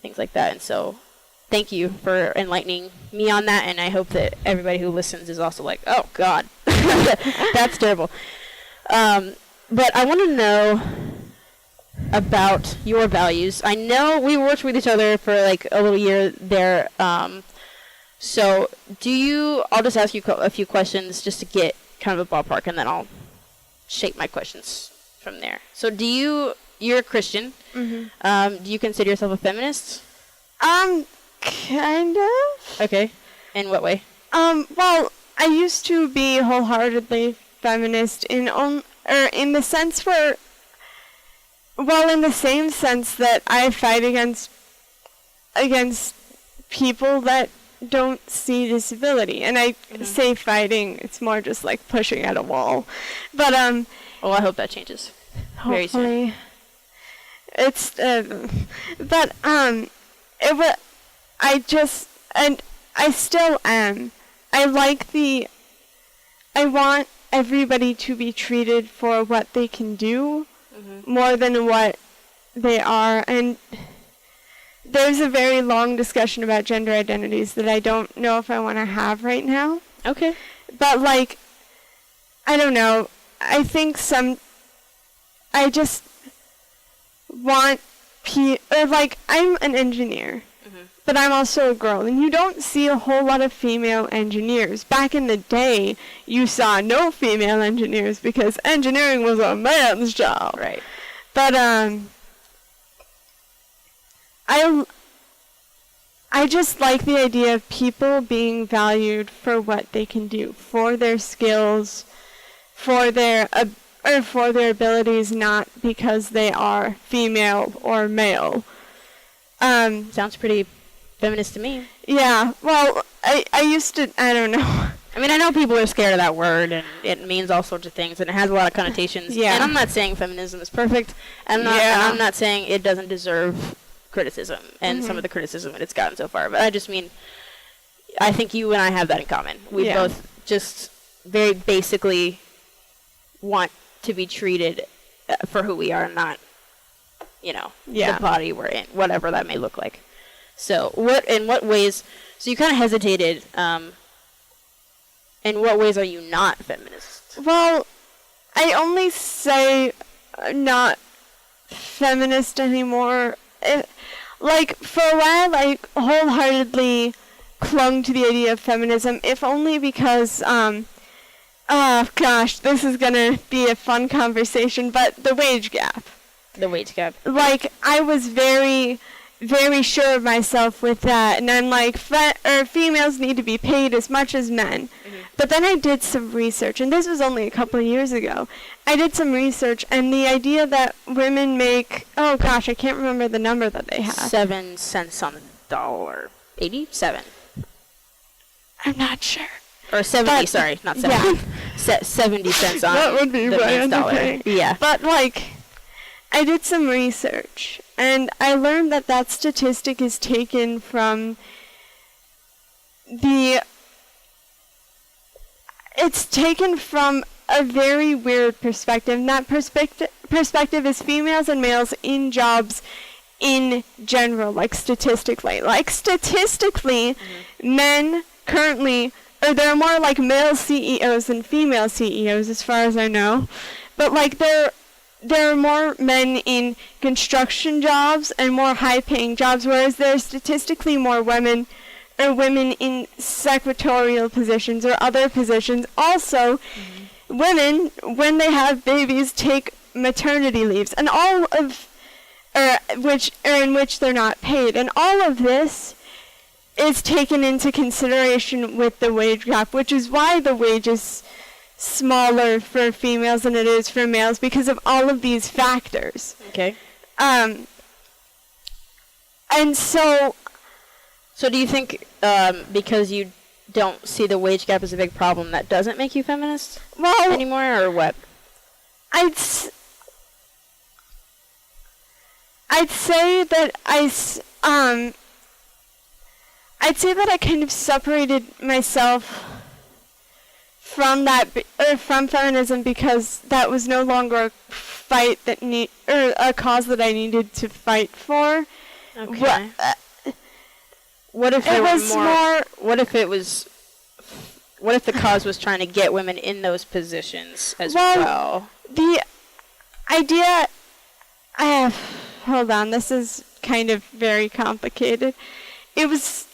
Speaker 1: things like that. And so thank you for enlightening me on that, and I hope that everybody who listens is also like, oh, God, that's terrible. But I want to know about your values. I know we worked with each other for like a little year there, So, I'll just ask you a few questions just to get kind of a ballpark, and then I'll shape my questions from there. So, you're a Christian.
Speaker 2: Mm-hmm.
Speaker 1: Do you consider yourself a feminist?
Speaker 2: Kind of.
Speaker 1: Okay. In what way?
Speaker 2: Well, I used to be wholeheartedly feminist in the sense where, well, in the same sense that I fight against people that don't see disability. And I say fighting, it's more just like pushing at a wall. But,
Speaker 1: well, I hope that changes very soon.
Speaker 2: Hopefully. It's, but, I still am. I want everybody to be treated for what they can do more than what they are. And there's a very long discussion about gender identities that I don't know if I want to have right now.
Speaker 1: Okay.
Speaker 2: But, like, I don't know. I think I just want I'm an engineer. But I'm also a girl, and you don't see a whole lot of female engineers. Back in the day, you saw no female engineers because engineering was a man's job.
Speaker 1: Right.
Speaker 2: But, I just like the idea of people being valued for what they can do, for their skills, for their abilities, not because they are female or male.
Speaker 1: Sounds pretty feminist to me.
Speaker 2: Yeah, well, I used to, I don't know.
Speaker 1: I mean, I know people are scared of that word, and it means all sorts of things, and it has a lot of connotations.
Speaker 2: Yeah.
Speaker 1: And I'm not saying feminism is perfect, and I'm not saying it doesn't deserve criticism, and some of the criticism that it's gotten so far. But I just mean, I think you and I have that in common. We both just very basically want to be treated for who we are, not, the body we're in, whatever that may look like. So, in what ways, so you kind of hesitated, in what ways are you not feminist?
Speaker 2: Well, I only say not feminist anymore. For a while, I wholeheartedly clung to the idea of feminism, if only because, oh gosh, this is gonna be a fun conversation, but the wage gap.
Speaker 1: The wage gap.
Speaker 2: I was very, very sure of myself with that, and I'm like, females need to be paid as much as men. But then I did some research, and this was only a couple of years ago. I did some research, and the idea that women make, oh gosh, I can't remember the number that they have.
Speaker 1: 7 cents on the dollar. 87.
Speaker 2: I'm not sure.
Speaker 1: Or 70, sorry, not 70.
Speaker 2: Yeah.
Speaker 1: 70 cents on
Speaker 2: that would be
Speaker 1: the man's dollar. Yeah.
Speaker 2: But, I did some research, and I learned that statistic is taken from it's taken from a very weird perspective, and that perspective is females and males in jobs in general, statistically. Statistically, men currently, or there are more, male CEOs than female CEOs, as far as I know. But, there are more men in construction jobs and more high-paying jobs, whereas there are statistically more women in secretarial positions or other positions. Also, women, when they have babies, take maternity leaves, and in which they're not paid. And all of this is taken into consideration with the wage gap, which is why the wage is smaller for females than it is for males, because of all of these factors.
Speaker 1: Okay.
Speaker 2: And so
Speaker 1: do you think because you don't see the wage gap as a big problem, that doesn't make you feminist anymore, or what?
Speaker 2: I'd say that I kind of separated myself from from feminism, because that was no longer a cause that I needed to fight for.
Speaker 1: Okay. What if the cause was trying to get women in those positions as well?
Speaker 2: The idea, hold on, this is kind of very complicated. It was,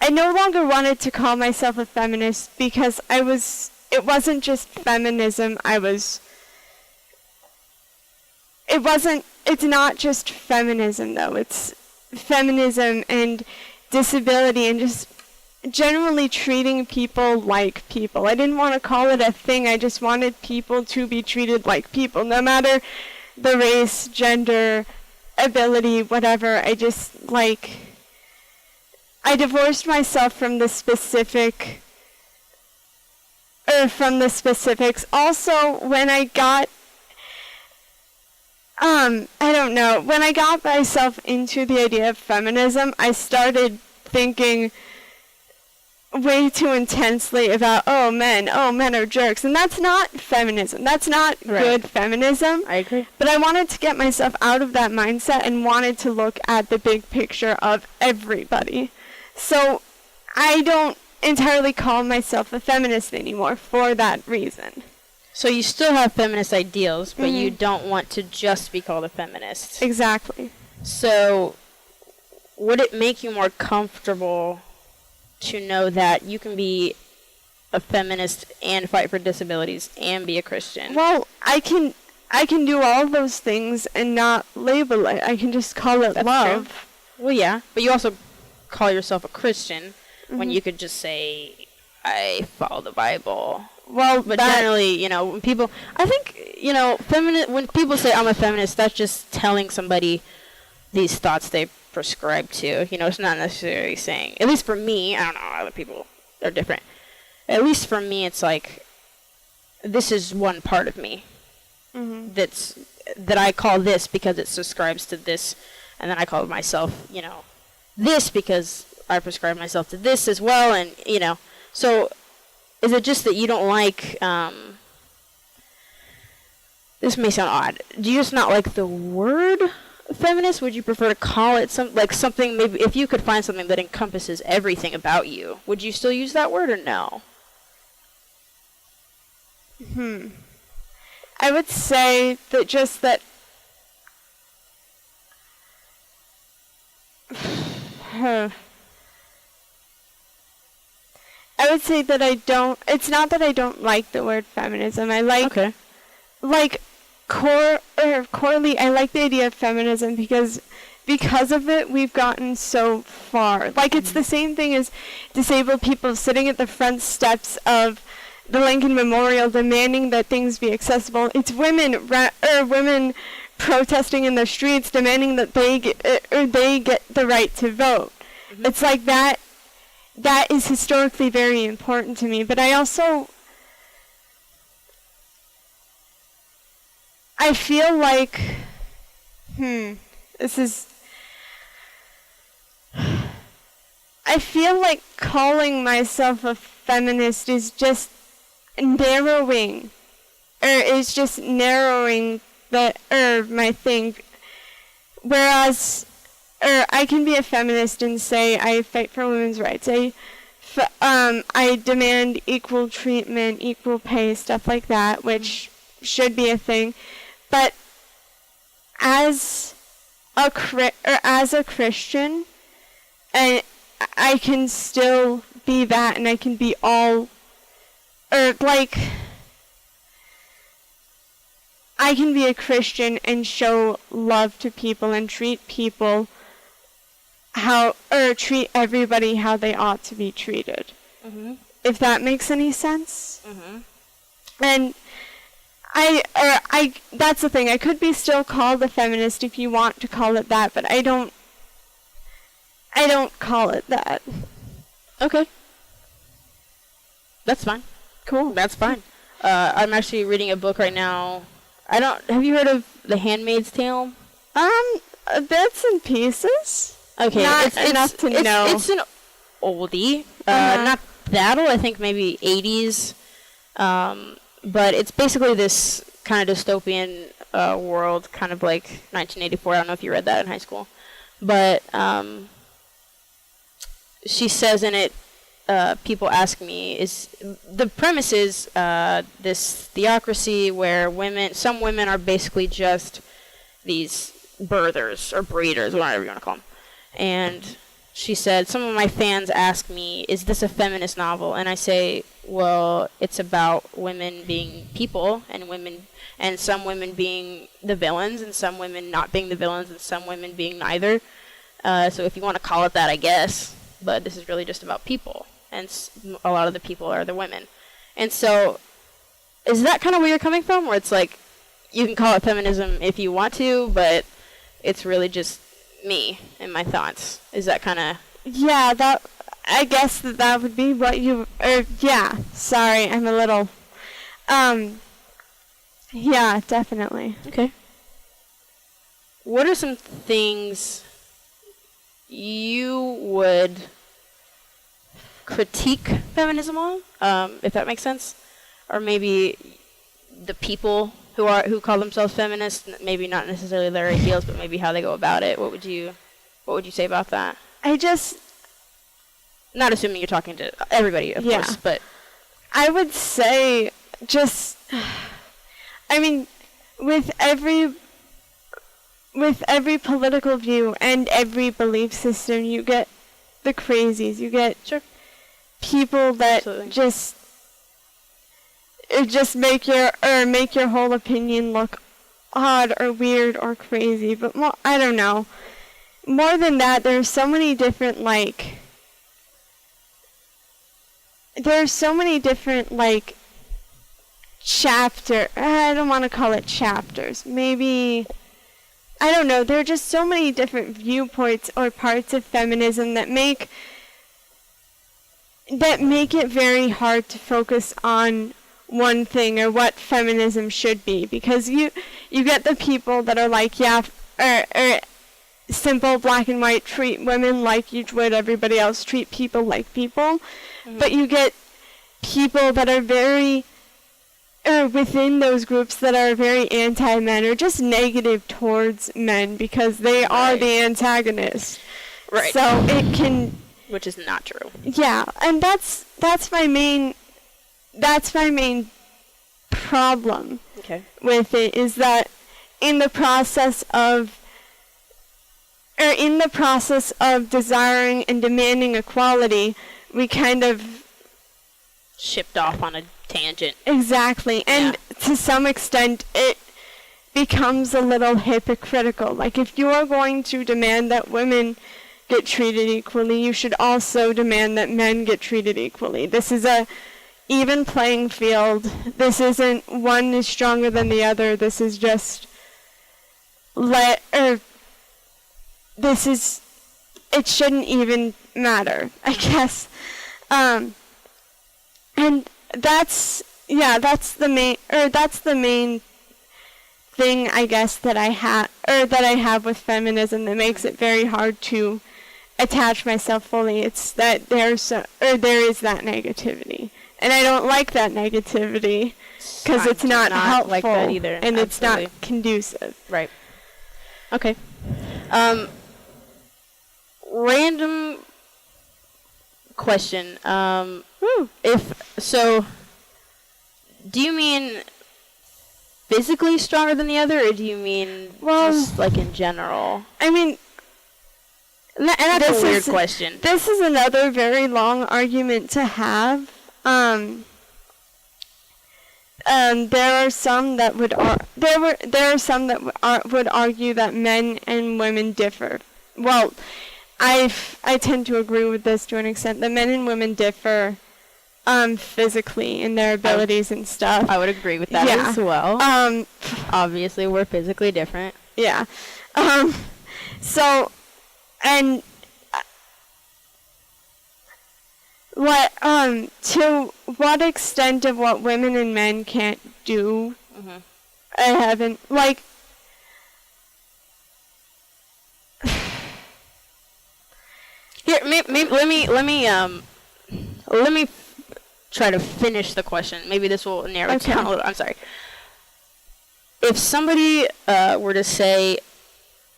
Speaker 2: I no longer wanted to call myself a feminist because it wasn't just feminism. It's not just feminism though. It's feminism and disability and just generally treating people like people. I didn't want to call it a thing. I just wanted people to be treated like people, no matter the race, gender, ability, whatever. I divorced myself from the specifics. Also, when I got when I got myself into the idea of feminism, I started thinking way too intensely about, men are jerks. And that's not feminism. That's not good feminism.
Speaker 1: I agree.
Speaker 2: But I wanted to get myself out of that mindset and wanted to look at the big picture of everybody. So I don't entirely call myself a feminist anymore for that reason.
Speaker 1: So you still have feminist ideals, but you don't want to just be called a feminist.
Speaker 2: Exactly.
Speaker 1: So would it make you more comfortable to know that you can be a feminist and fight for disabilities and be a Christian?
Speaker 2: Well, I can do all those things and not label it. I can just call it love.
Speaker 1: True. Well, yeah, but you also call yourself a Christian when you could just say, I follow the Bible.
Speaker 2: Well,
Speaker 1: but generally, when people, I think, when people say I'm a feminist, that's just telling somebody these thoughts they prescribe to. It's not necessarily saying, at least for me, I don't know, other people are different. At least for me, it's like, this is one part of me that I call this because it subscribes to this, and then I call myself, this because I prescribe myself to this as well, and, so is it just that you don't like, this may sound odd, do you just not like the word feminist? Would you prefer to call it something, maybe if you could find something that encompasses everything about you, would you still use that word or no?
Speaker 2: I would say that I would say that it's not that I don't like the word feminism. I like, corely, I like the idea of feminism because of it, we've gotten so far. Like, it's the same thing as disabled people sitting at the front steps of the Lincoln Memorial demanding that things be accessible. It's women protesting in the streets demanding that they get the right to vote. It's like that is historically very important to me. But I also, I feel like, I feel like calling myself a feminist is just narrowing my thing. Whereas, I can be a feminist and say I fight for women's rights. I demand equal treatment, equal pay, stuff like that, which should be a thing. But as a Christian, I can still be that, and I can be all, I can be a Christian and show love to people and treat people treat everybody how they ought to be treated. If that makes any sense. And that's the thing. I could be still called a feminist if you want to call it that, but I don't call it that.
Speaker 1: Okay. That's fine.
Speaker 2: Cool.
Speaker 1: That's fine. I'm actually reading a book right now. Have you heard of The Handmaid's Tale?
Speaker 2: Bits and pieces.
Speaker 1: Okay.
Speaker 2: Not enough to know.
Speaker 1: It's an oldie. Not that old, I think maybe 80s. But it's basically this kind of dystopian world, kind of like 1984. I don't know if you read that in high school. But she says in it, people ask me, the premise is this theocracy where some women are basically just these birthers or breeders, whatever you want to call them. And she said, some of my fans ask me, is this a feminist novel? And I say, well, it's about women being people, and some women being the villains, and some women not being the villains, and some women being neither. So if you want to call it that, I guess. But this is really just about people, and a lot of the people are the women. And so, is that kind of where you're coming from, where it's like, you can call it feminism if you want to, but it's really just me and my thoughts? Is that kind of...
Speaker 2: Yeah, I guess that would be what you... yeah, sorry, I'm a little... yeah, definitely.
Speaker 1: Okay. What are some things you would critique feminism on, if that makes sense? Or maybe the people who call themselves feminists, maybe not necessarily their ideals, but maybe how they go about it. What would you say about that? Not assuming you're talking to everybody, of course, but
Speaker 2: I would say just, I mean, with every political view and every belief system, you get the crazies. You get people that just make your whole opinion look odd or weird or crazy. But I don't know. More than that, there's so many different I don't want to call it chapters. Maybe, I don't know. There are just so many different viewpoints or parts of feminism that make it very hard to focus on one thing or what feminism should be, because you get the people that are like, or simple black and white, treat women like you would everybody else, treat people like people. Mm-hmm. But you get people that are very within those groups that are very anti-men or just negative towards men because they are the antagonists.
Speaker 1: Right.
Speaker 2: So it can...
Speaker 1: Which is not true.
Speaker 2: Yeah, and that's my main problem with it, is that in the process of desiring and demanding equality, we kind of
Speaker 1: shipped off on a tangent.
Speaker 2: Exactly. And to some extent it becomes a little hypocritical. Like, if you are going to demand that women get treated equally, you should also demand that men get treated equally. This is a even playing field. This isn't one is stronger than the other. This is just it shouldn't even matter, I guess. And that's the main thing, I guess, that I have with feminism that makes it very hard to attach myself fully. It's that there is that negativity, and I don't like that negativity because it's not helpful
Speaker 1: like that either.
Speaker 2: And Absolutely. It's not conducive.
Speaker 1: Right. Okay. Random question. Do you mean physically stronger than the other, or do you mean just like in general?
Speaker 2: I mean,
Speaker 1: and that's a weird question.
Speaker 2: This is another very long argument to have. There are some that would would argue that men and women differ. Well, I tend to agree with this to an extent, that men and women differ physically in their abilities and stuff.
Speaker 1: I would agree with that as well. Obviously, we're physically different.
Speaker 2: Yeah. So, and to what extent of what women and men can't do, I haven't,
Speaker 1: Here, let me try to finish the question. Maybe this will narrow it down a little. I'm sorry. If somebody were to say,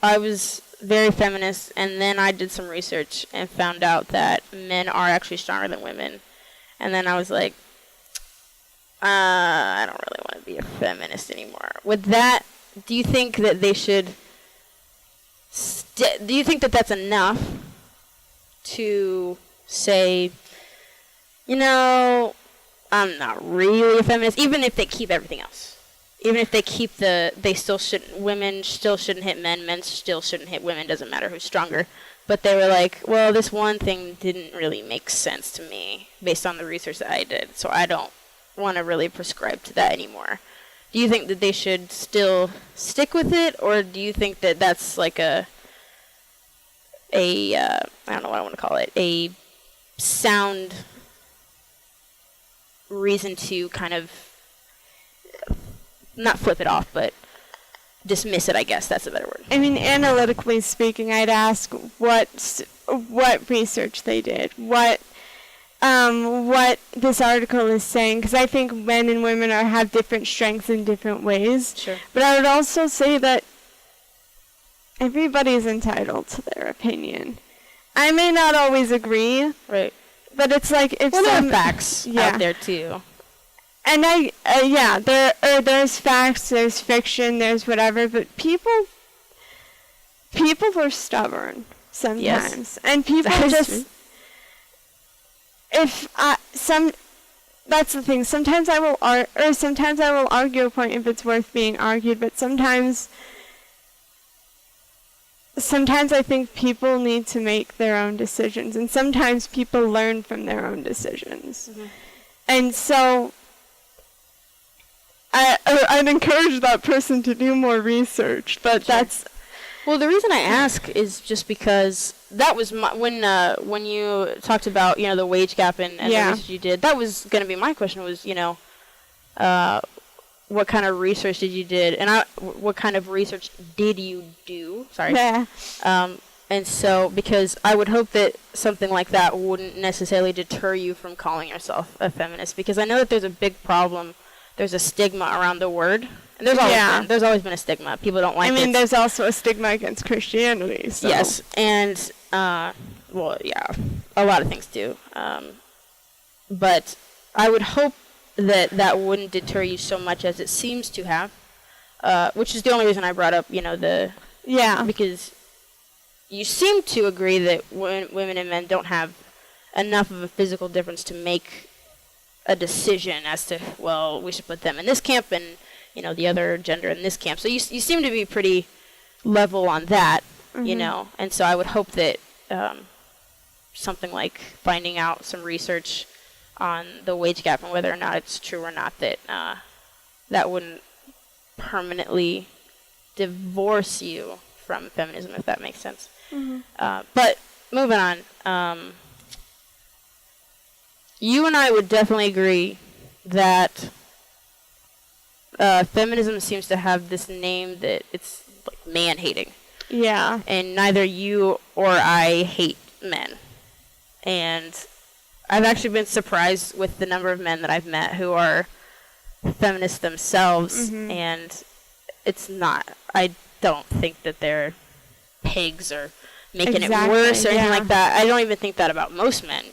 Speaker 1: I was very feminist, and then I did some research and found out that men are actually stronger than women, and then I was like, I don't really want to be a feminist anymore. With that, do you think that they should... do you think that that's enough to say, you know, I'm not really a feminist, even if they keep everything else. Even if they keep women still shouldn't hit men still shouldn't hit women, doesn't matter who's stronger. But they were like, well, this one thing didn't really make sense to me based on the research that I did, so I don't want to really prescribe to that anymore. Do you think that they should still stick with it, or do you think that that's like I don't know what I want to call it, a sound reason to kind of not flip it off, but dismiss it, I guess that's a better word.
Speaker 2: I mean, analytically speaking, I'd ask what research they did, what this article is saying, because I think men and women have different strengths in different ways.
Speaker 1: Sure.
Speaker 2: But I would also say that everybody's entitled to their opinion. I may not always agree.
Speaker 1: Right.
Speaker 2: But it's like if
Speaker 1: there are facts out there too.
Speaker 2: And there's facts, there's fiction, there's whatever, but people are stubborn sometimes.
Speaker 1: Yes.
Speaker 2: And people just, that's the thing, sometimes I will argue a point if it's worth being argued, but sometimes I think people need to make their own decisions, and sometimes people learn from their own decisions. Mm-hmm. And so I'd encourage that person to do more research, but
Speaker 1: sure.
Speaker 2: that's...
Speaker 1: Well, the reason I ask is just because that was when you talked about, the wage gap and the research you did, that was going to be my question was, what kind of research did you did, and what kind of research did you do? Sorry.
Speaker 2: Yeah.
Speaker 1: And so, because I would hope that something like that wouldn't necessarily deter you from calling yourself a feminist, because I know that there's a big problem. There's a stigma around the word. And there's always been a stigma. People don't like it.
Speaker 2: I mean, there's also a stigma against Christianity. So.
Speaker 1: Yes, and, a lot of things do. But I would hope that wouldn't deter you so much as it seems to have, which is the only reason I brought up, because you seem to agree that women and men don't have enough of a physical difference to make a decision as to, well, we should put them in this camp and, the other gender in this camp. So you seem to be pretty level on that,
Speaker 2: mm-hmm.
Speaker 1: And so I would hope that something like finding out some research on the wage gap and whether or not it's true or not, that that wouldn't permanently divorce you from feminism, if that makes sense.
Speaker 2: Mm-hmm.
Speaker 1: But moving on, you and I would definitely agree that feminism seems to have this name that it's like man-hating.
Speaker 2: Yeah.
Speaker 1: And neither you or I hate men. And I've actually been surprised with the number of men that I've met who are feminists themselves,
Speaker 2: mm-hmm.
Speaker 1: and it's not. I don't think that they're pigs or making it worse or anything like that. I don't even think that about most men,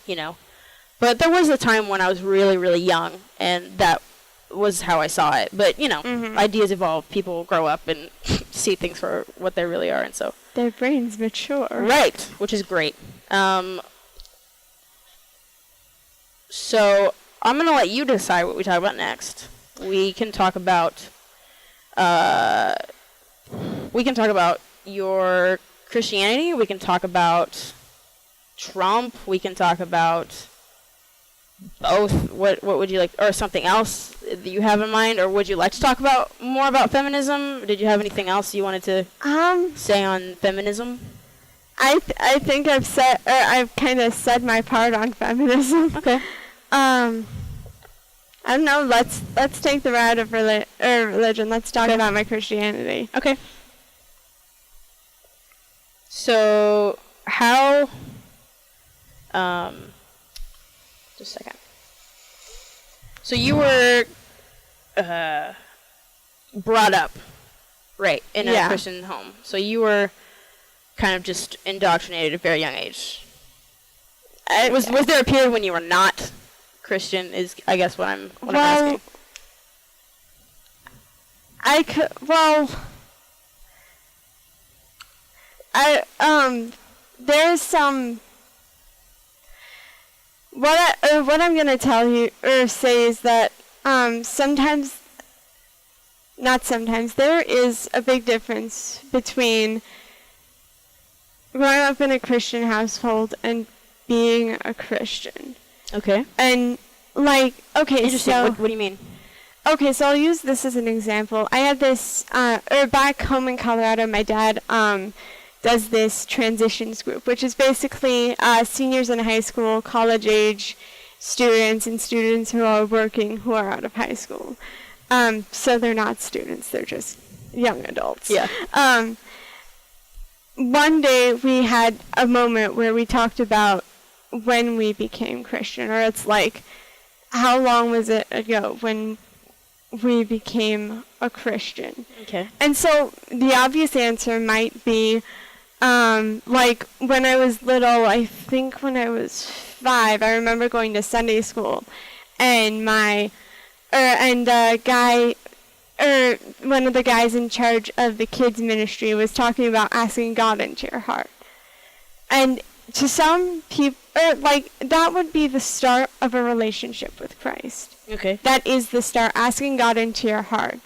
Speaker 1: But there was a time when I was really, really young, and that was how I saw it. But,
Speaker 2: mm-hmm.
Speaker 1: ideas evolve. People grow up and see things for what they really are, and so.
Speaker 2: Their brains mature.
Speaker 1: Right, which is great. So I'm going to let you decide what we talk about next. We can talk about your Christianity. We can talk about Trump. We can talk about both. What would you like, or something else that you have in mind, or would you like to talk about more about feminism? Did you have anything else you wanted to say on feminism?
Speaker 2: I think I've kind of said my part on feminism.
Speaker 1: Okay.
Speaker 2: I don't know. Let's take the route of religion. Let's talk about my Christianity.
Speaker 1: Okay. So how? Just a second. So you were brought up, right, in a Christian home. So you were kind of just indoctrinated at a very young age. Was there a period when you were not Christian? Is I guess what I'm asking.
Speaker 2: There's some what I'm gonna tell you or say is that there is a big difference between growing up in a Christian household and being a Christian.
Speaker 1: Okay.
Speaker 2: And like, okay,
Speaker 1: Interesting.
Speaker 2: so
Speaker 1: What do you mean?
Speaker 2: okay, so I'll use this as an example. I had this, back home in Colorado, my dad does this transitions group, which is basically seniors in high school, college-age students, and students who are working who are out of high school. So they're not students, they're just young adults.
Speaker 1: Yeah.
Speaker 2: One day we had a moment where we talked about when we became Christian, or it's like, how long was it ago when we became a Christian?
Speaker 1: Okay.
Speaker 2: And so the obvious answer might be, like when I was little, I think when I was 5, I remember going to Sunday school, and one of the guys in charge of the kids ministry was talking about asking God into your heart. And to some people, like, that would be the start of a relationship with Christ.
Speaker 1: Okay.
Speaker 2: That is the start, asking God into your heart.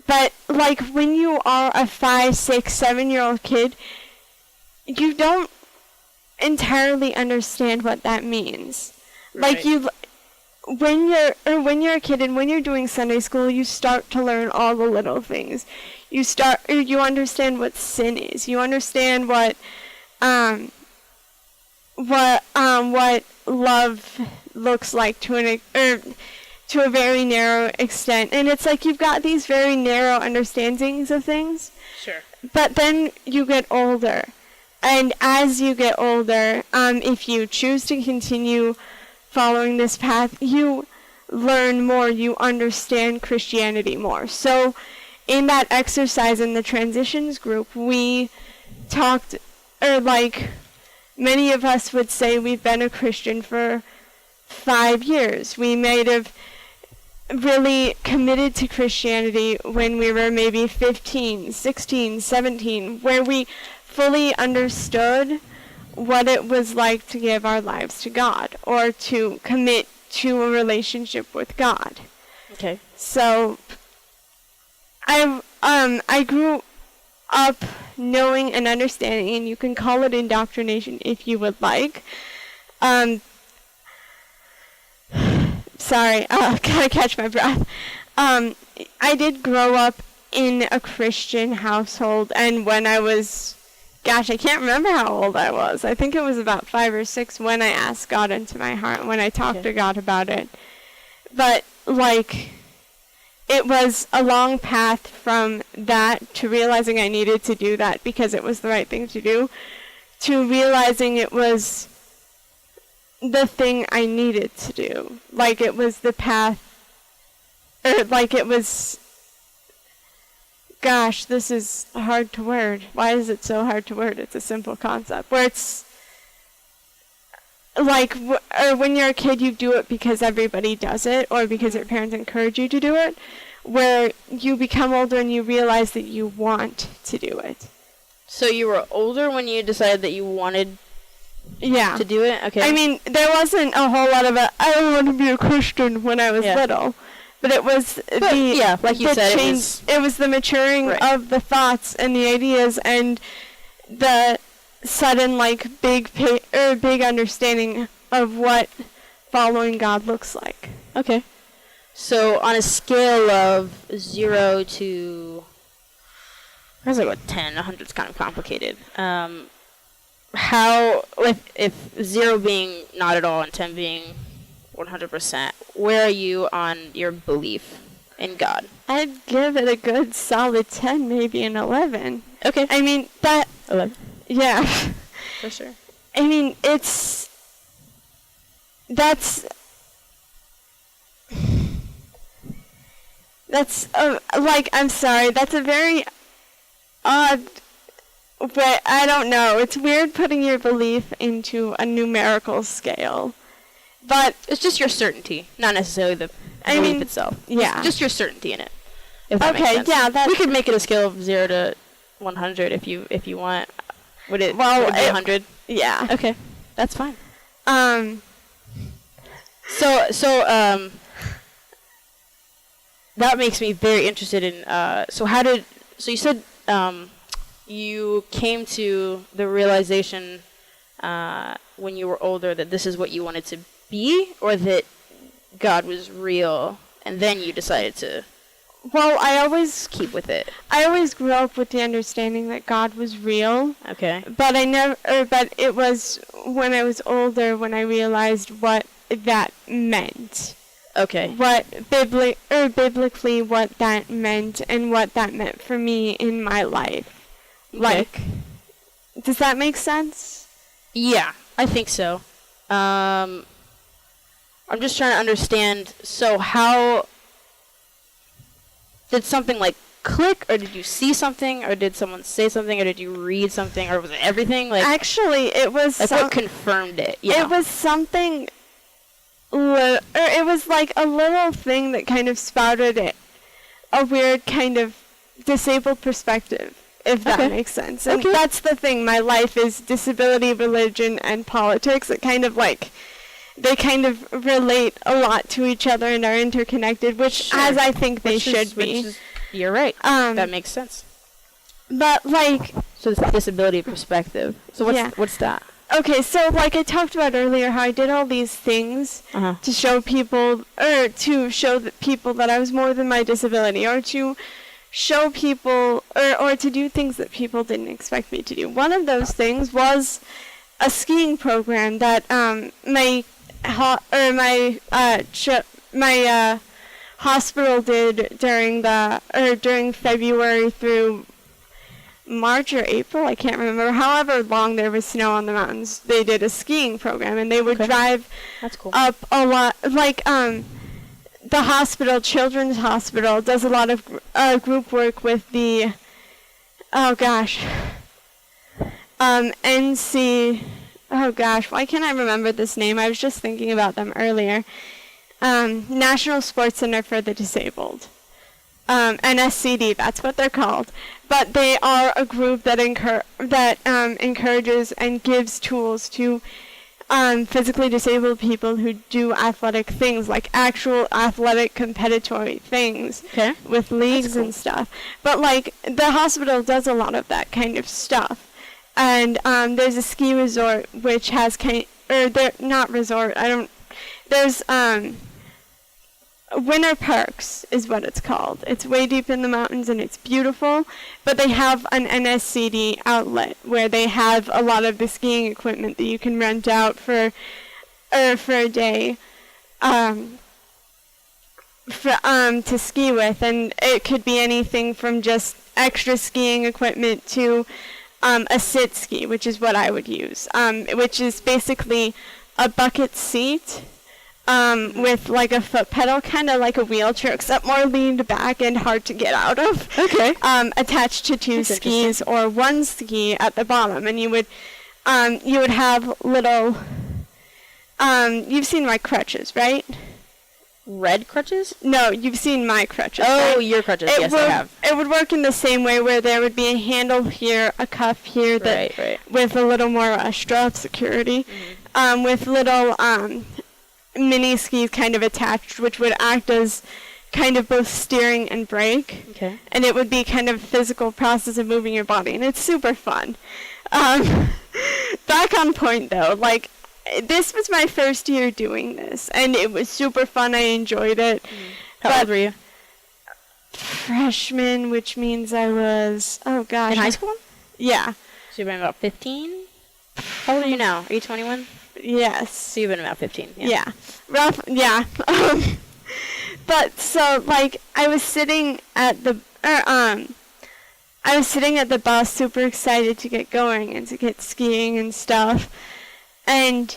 Speaker 2: But, like, when you are a 5, 6, 7-year-old kid, you don't entirely understand what that means.
Speaker 1: Right.
Speaker 2: Like, when you're a kid and when you're doing Sunday school, you start to learn all the little things. You understand what sin is. You understand what love looks like to a very narrow extent. And it's like you've got these very narrow understandings of things.
Speaker 1: Sure.
Speaker 2: But then you get older. And as you get older, if you choose to continue following this path, you learn more, you understand Christianity more. So in that exercise in the transitions group, we talked, or like many of us would say we've been a Christian for 5 years. We might have really committed to Christianity when we were maybe 15, 16, 17, where we fully understood what it was like to give our lives to God or to commit to a relationship with God.
Speaker 1: Okay.
Speaker 2: So I grew up knowing and understanding, and you can call it indoctrination if you would like. Sorry, gotta catch my breath. I did grow up in a Christian household, and when I was, gosh, I can't remember how old I was. I think it was about 5 or 6 when I asked God into my heart, when I talked to God about it. But, like, it was a long path from that to realizing I needed to do that because it was the right thing to do, to realizing it was the thing I needed to do. Like, it was the path, or like it was, gosh, this is hard to word. Why is it so hard to word? It's a simple concept. Where it's like, or when you're a kid, you do it because everybody does it, or because your parents encourage you to do it. Where you become older and you realize that you want to do it.
Speaker 1: So you were older when you decided that you wanted to do it? Okay.
Speaker 2: I mean, there wasn't a whole lot of I want to be a Christian when I was little. But it was
Speaker 1: like you said,
Speaker 2: change, it was the maturing of the thoughts and the ideas and the sudden like big understanding of what following God looks like.
Speaker 1: Okay. So on a scale of 0 to, I was like, what, 10? 100's kind of complicated. How, if 0 being not at all and 10 being 100%, where are you on your belief in God?
Speaker 2: I'd give it a good solid 10, maybe an 11.
Speaker 1: Okay.
Speaker 2: I mean, that...
Speaker 1: 11.
Speaker 2: Yeah.
Speaker 1: For sure.
Speaker 2: I mean, That's, like, I'm sorry, that's a very odd, but I don't know. It's weird putting your belief into a numerical scale. But
Speaker 1: it's just your certainty, not necessarily the belief itself.
Speaker 2: Yeah.
Speaker 1: Just your certainty in it. If that makes sense.
Speaker 2: Yeah.
Speaker 1: We could make it a scale of 0 to 100 if you want. Would it be 100?
Speaker 2: Yeah.
Speaker 1: Okay. That's fine. So that makes me very interested in. So you said you came to the realization when you were older that this is what you wanted to be, or that God was real, and then you decided to.
Speaker 2: Well, I always
Speaker 1: keep with it.
Speaker 2: I always grew up with the understanding that God was real.
Speaker 1: Okay.
Speaker 2: But but it was when I was older when I realized what that meant.
Speaker 1: Okay.
Speaker 2: What biblically what that meant and what that meant for me in my life.
Speaker 1: Okay.
Speaker 2: Like, does that make sense?
Speaker 1: Yeah, I think so. I'm just trying to understand. So how did something like click, or did you see something, or did someone say something, or did you read something, or was it everything? Like,
Speaker 2: actually, it was
Speaker 1: like what confirmed it? You know?
Speaker 2: It was something. It was like a little thing that kind of spouted a weird kind of disabled perspective, if that makes sense. And that's the thing. My life is disability, religion, and politics. It kind of like. They kind of relate a lot to each other and are interconnected, which, as I think they should be.
Speaker 1: You're right. That makes sense.
Speaker 2: But, like...
Speaker 1: So it's disability perspective. So what's that?
Speaker 2: Okay, so, like I talked about earlier, how I did all these things to show people, or to show people that I was more than my disability, or to show people, or to do things that people didn't expect me to do. One of those things was a skiing program that my hospital did during February through March or April, I can't remember. However long there was snow on the mountains, they did a skiing program, and they would drive up a lot. Like the hospital, Children's Hospital, does a lot of group work with the NC. Oh gosh, why can't I remember this name? I was just thinking about them earlier. National Sports Center for the Disabled. NSCD, that's what they're called. But they are a group that encourages and gives tools to physically disabled people who do athletic things, like actual athletic competitive things with leagues and stuff. But like the hospital does a lot of that kind of stuff. And there's a ski resort which has there's Winter Parks is what it's called. It's way deep in the mountains and it's beautiful, but they have an NSCD outlet where they have a lot of the skiing equipment that you can rent out for a day to ski with, and it could be anything from just extra skiing equipment to a sit ski, which is what I would use, which is basically a bucket seat with like a foot pedal, kind of like a wheelchair, except more leaned back and hard to get out of. Okay. Attached to two skis or one ski at the bottom, and you would have little. You've seen my crutches, right?
Speaker 1: Red crutches?
Speaker 2: No, you've seen my crutches.
Speaker 1: Oh,
Speaker 2: right?
Speaker 1: Your crutches. Yes, I have.
Speaker 2: It would work in the same way, where there would be a handle here, a cuff here, with a little more strap security, with little mini skis kind of attached, which would act as kind of both steering and brake. Okay. And it would be kind of a physical process of moving your body, and it's super fun. Back on point though, like, this was my first year doing this, and it was super fun. I enjoyed it.
Speaker 1: How old were you?
Speaker 2: Freshman, which means I was, oh gosh.
Speaker 1: In high school?
Speaker 2: Yeah.
Speaker 1: So you've been about 15? How old are you now? Are you 21?
Speaker 2: Yes.
Speaker 1: So you've been about 15.
Speaker 2: Yeah. Rough, yeah. But so, like, I was sitting at the bus, super excited to get going and to get skiing and stuff. And,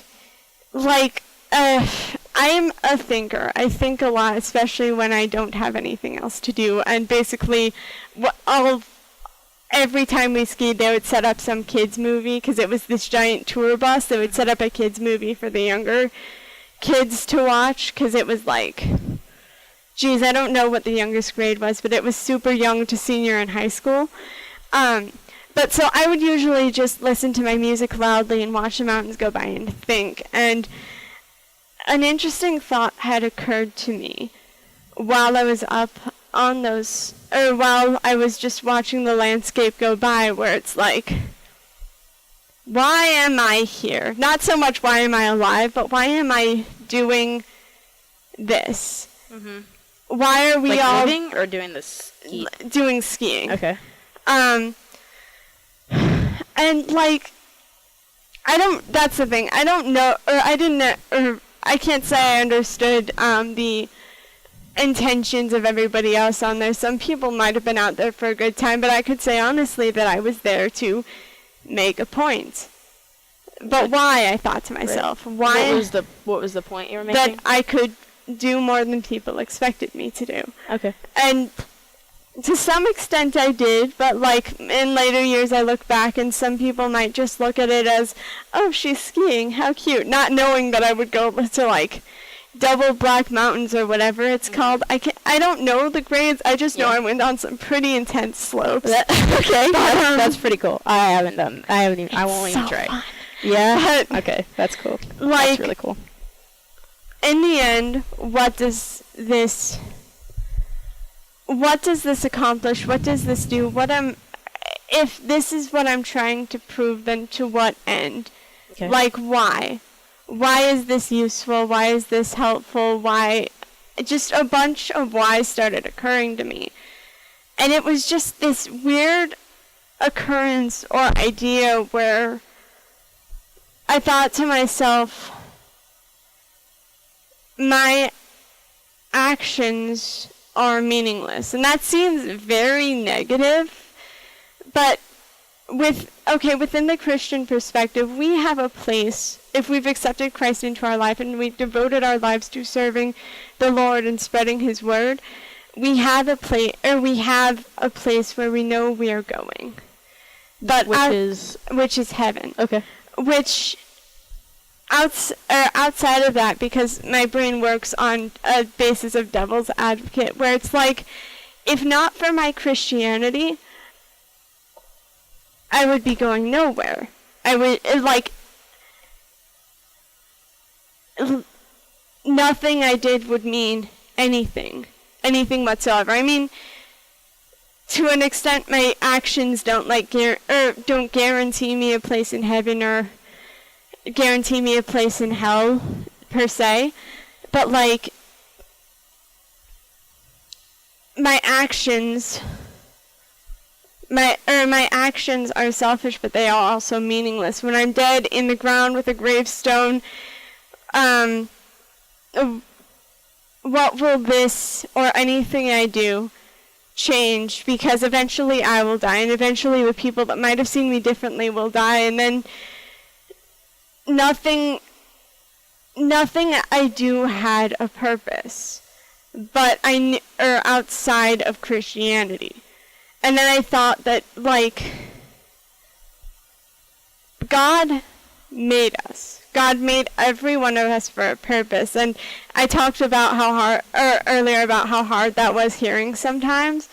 Speaker 2: like, I am a thinker. I think a lot, especially when I don't have anything else to do. And basically, every time we skied, they would set up some kids' movie, because it was this giant tour bus. They would set up a kids' movie for the younger kids to watch, because it was like, geez, I don't know what the youngest grade was, but it was super young to senior in high school. But so I would usually just listen to my music loudly and watch the mountains go by and think. And an interesting thought had occurred to me while I was up on those, or while I was just watching the landscape go by, where it's like, why am I here? Not so much why am I alive, but why am I doing this? Mm-hmm. Why are we
Speaker 1: like
Speaker 2: all
Speaker 1: living or doing this
Speaker 2: doing skiing?
Speaker 1: Okay.
Speaker 2: And like, that's the thing. I don't know, or I didn't, or I can't say I understood the intentions of everybody else on there. Some people might have been out there for a good time, but I could say honestly that I was there to make a point. But why, I thought to myself,
Speaker 1: right.
Speaker 2: why
Speaker 1: What was the point you were making?
Speaker 2: that I could do more than people expected me to do.
Speaker 1: Okay.
Speaker 2: And to some extent I did, but like in later years I look back and some people might just look at it as, oh, she's skiing, how cute, not knowing that I would go to like Double Black Mountains or whatever it's called. I don't know the grades, I just know I went on some pretty intense slopes.
Speaker 1: Okay, that's pretty cool. I won't even try.
Speaker 2: Fun.
Speaker 1: Yeah?
Speaker 2: But,
Speaker 1: okay, that's cool.
Speaker 2: Like,
Speaker 1: that's really cool.
Speaker 2: In the end, what does this accomplish? What does this do? If this is what I'm trying to prove, then to what end?
Speaker 1: Okay.
Speaker 2: Like, why? Why is this useful? Why is this helpful? Why? Just a bunch of whys started occurring to me. And it was just this weird occurrence or idea where I thought to myself, my actions are meaningless. And that seems very negative, but within the Christian perspective, we have a place, if we've accepted Christ into our life and we've devoted our lives to serving the Lord and spreading His word, we have a place where we know we are going. But which is heaven.
Speaker 1: Okay.
Speaker 2: Which outside of that, because my brain works on a basis of devil's advocate, where it's like, if not for my Christianity, I would be going nowhere. Nothing I did would mean anything whatsoever. I mean, to an extent, my actions don't guarantee me a place in heaven or guarantee me a place in hell, per se. But like, my actions are selfish, but they are also meaningless. When I'm dead in the ground with a gravestone, what will this or anything I do change? Because eventually I will die, and eventually the people that might have seen me differently will die, and then nothing I do had a purpose, but outside of Christianity. And then I thought that, like, God made us. God made every one of us for a purpose. And I talked about earlier about how hard that was hearing sometimes.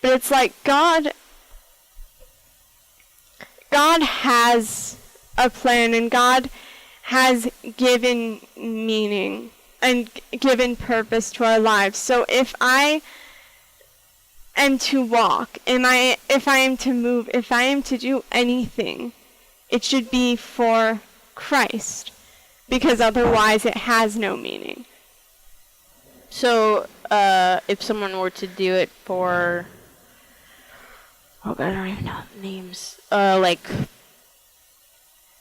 Speaker 2: But it's like God has a plan, and God has given meaning and given purpose to our lives. So if I am to walk, if I am to move, if I am to do anything, it should be for Christ, because otherwise it has no meaning.
Speaker 1: So, if someone were to do it for, oh God, I don't even know names, like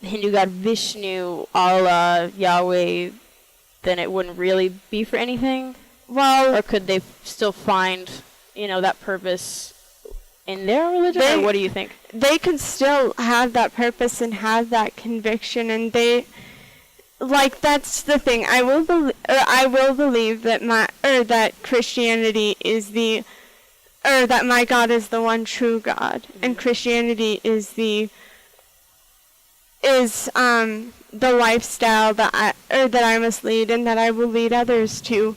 Speaker 1: the Hindu god Vishnu, Allah, Yahweh, then it wouldn't really be for anything? Well, or could they still find, that purpose in their religion, or what do you think?
Speaker 2: They could still have that purpose and have that conviction, and that's the thing. I will believe that that Christianity is that my God is the one true God, and Christianity is the lifestyle that I must lead, and that I will lead others to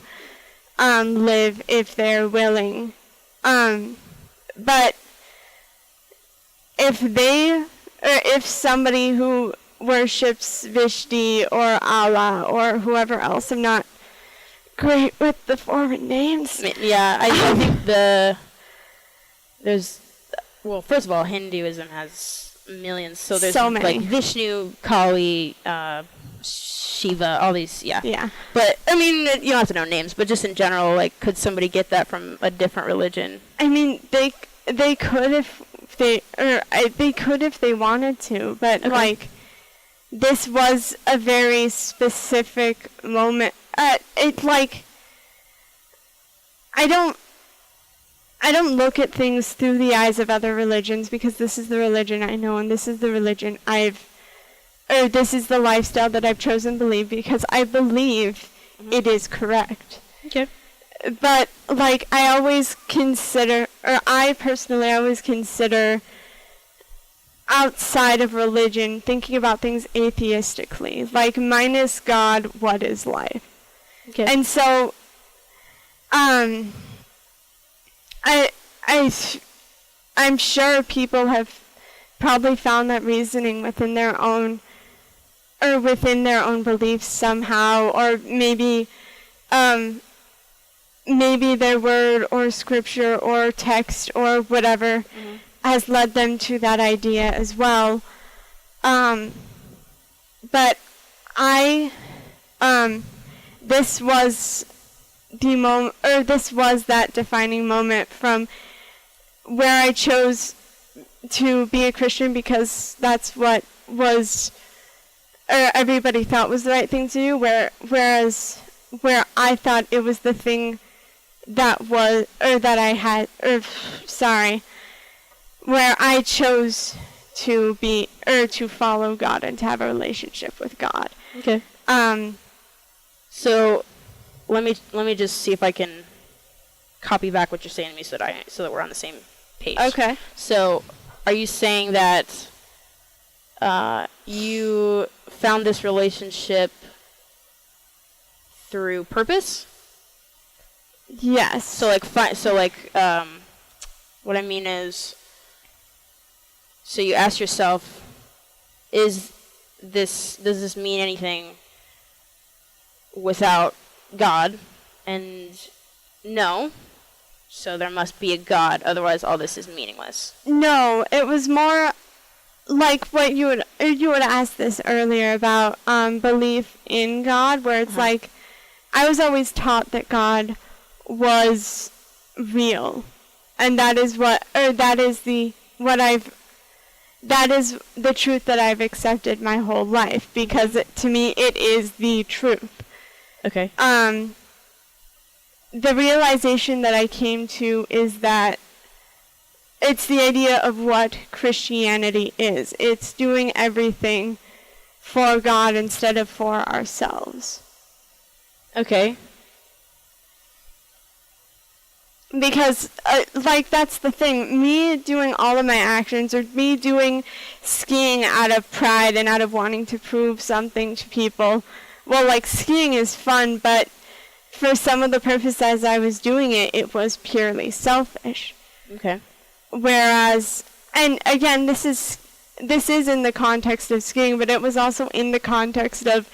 Speaker 2: live if they're willing. But if somebody who worships Vishnu or Allah or whoever else. I'm not great with the foreign names.
Speaker 1: Yeah, I think well, first of all, Hinduism has millions, so there's
Speaker 2: so many.
Speaker 1: like Vishnu, Kali, Shiva, all these, yeah.
Speaker 2: Yeah.
Speaker 1: But I mean, you don't have to know names, but just in general, like, could somebody get that from a different religion?
Speaker 2: I mean, they could if they could if they wanted to, but
Speaker 1: Okay.
Speaker 2: like, this was a very specific moment. It's like, I don't look at things through the eyes of other religions, because this is the religion I know, and this is the religion this is the lifestyle that I've chosen to believe, because I believe it is correct.
Speaker 1: Okay.
Speaker 2: But, like, I personally always consider outside of religion, thinking about things atheistically. Like, minus God, what is life?
Speaker 1: Okay.
Speaker 2: And so, I'm sure people have probably found that reasoning within their own beliefs somehow, or maybe their word or scripture or text or whatever has led them to that idea as well. But this was that defining moment from where I chose to be a Christian, because that's what everybody thought was the right thing to do, whereas where I thought it was the thing where I chose to be, to follow God and to have a relationship with God.
Speaker 1: Okay. So let me just see if I can copy back what you're saying to me, so that we're on the same page.
Speaker 2: Okay.
Speaker 1: So, are you saying that you found this relationship through purpose?
Speaker 2: Yes.
Speaker 1: So what I mean is, so you ask yourself, does this mean anything without God? And no. So there must be a God, otherwise all this is meaningless.
Speaker 2: No, it was more like what you would ask this earlier about belief in God, where it's like, I was always taught that God was real, and that is the truth that I've accepted my whole life, because to me it is the truth.
Speaker 1: Okay.
Speaker 2: The realization that I came to is that it's the idea of what Christianity is. It's doing everything for God instead of for ourselves.
Speaker 1: Okay.
Speaker 2: Because, that's the thing. Me doing all of my actions, or me doing skiing out of pride and out of wanting to prove something to people, well, like, skiing is fun, but for some of the purposes I was doing it, it was purely selfish.
Speaker 1: Okay.
Speaker 2: Whereas, and again, this is in the context of skiing, but it was also in the context of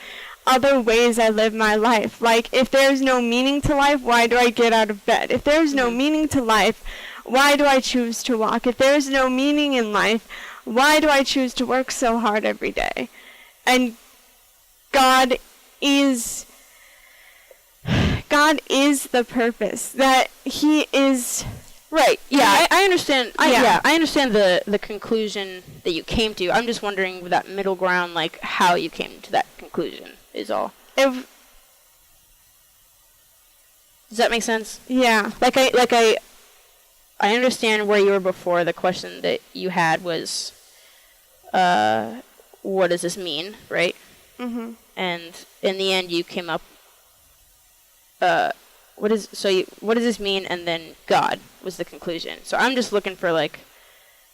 Speaker 2: other ways I live my life. Like, if there's no meaning to life, why do I get out of bed? If there's no meaning to life, why do I choose to walk? If there's no meaning in life, why do I choose to work so hard every day? And God is the purpose, that He is.
Speaker 1: Right. Yeah, I understand.
Speaker 2: Yeah.
Speaker 1: I understand the conclusion that you came to. I'm just wondering with that middle ground, like, how you came to that conclusion is all.
Speaker 2: Does
Speaker 1: that make sense?
Speaker 2: Yeah.
Speaker 1: I understand where you were before. The question that you had was, what does this mean, right?
Speaker 2: Mm-hmm.
Speaker 1: And in the end, you came up. What does this mean? And then God was the conclusion. So I'm just looking for, like,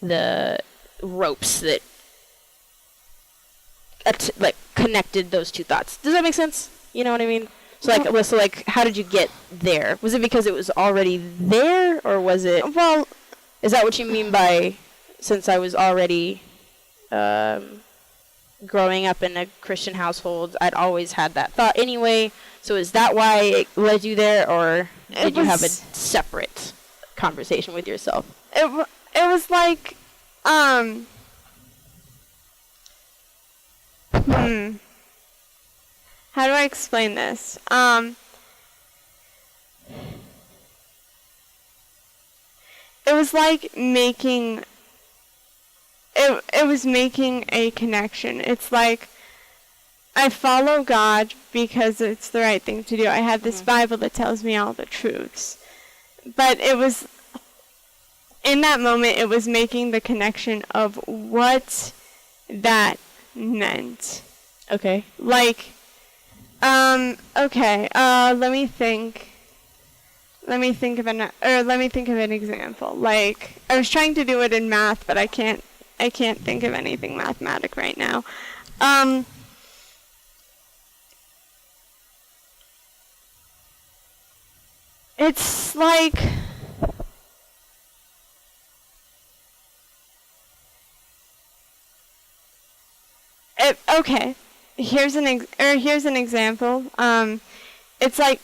Speaker 1: the ropes that connected those two thoughts. Does that make sense? You know what I mean? So how did you get there? Was it because it was already there, or was it?
Speaker 2: Well,
Speaker 1: is that what you mean by, since I was already growing up in a Christian household, I'd always had that thought anyway. So is that why it led you there, or did you have a separate conversation with yourself?
Speaker 2: It was like, how do I explain this? It was like making a connection. It's like I follow God because it's the right thing to do. I have this Bible that tells me all the truths. But it was, in that moment, it was making the connection of what that meant.
Speaker 1: Okay.
Speaker 2: Like, okay, let me think of an example. Like, I was trying to do it in math, but I can't think of anything mathematic right now. It's like, okay, here's an example. It's like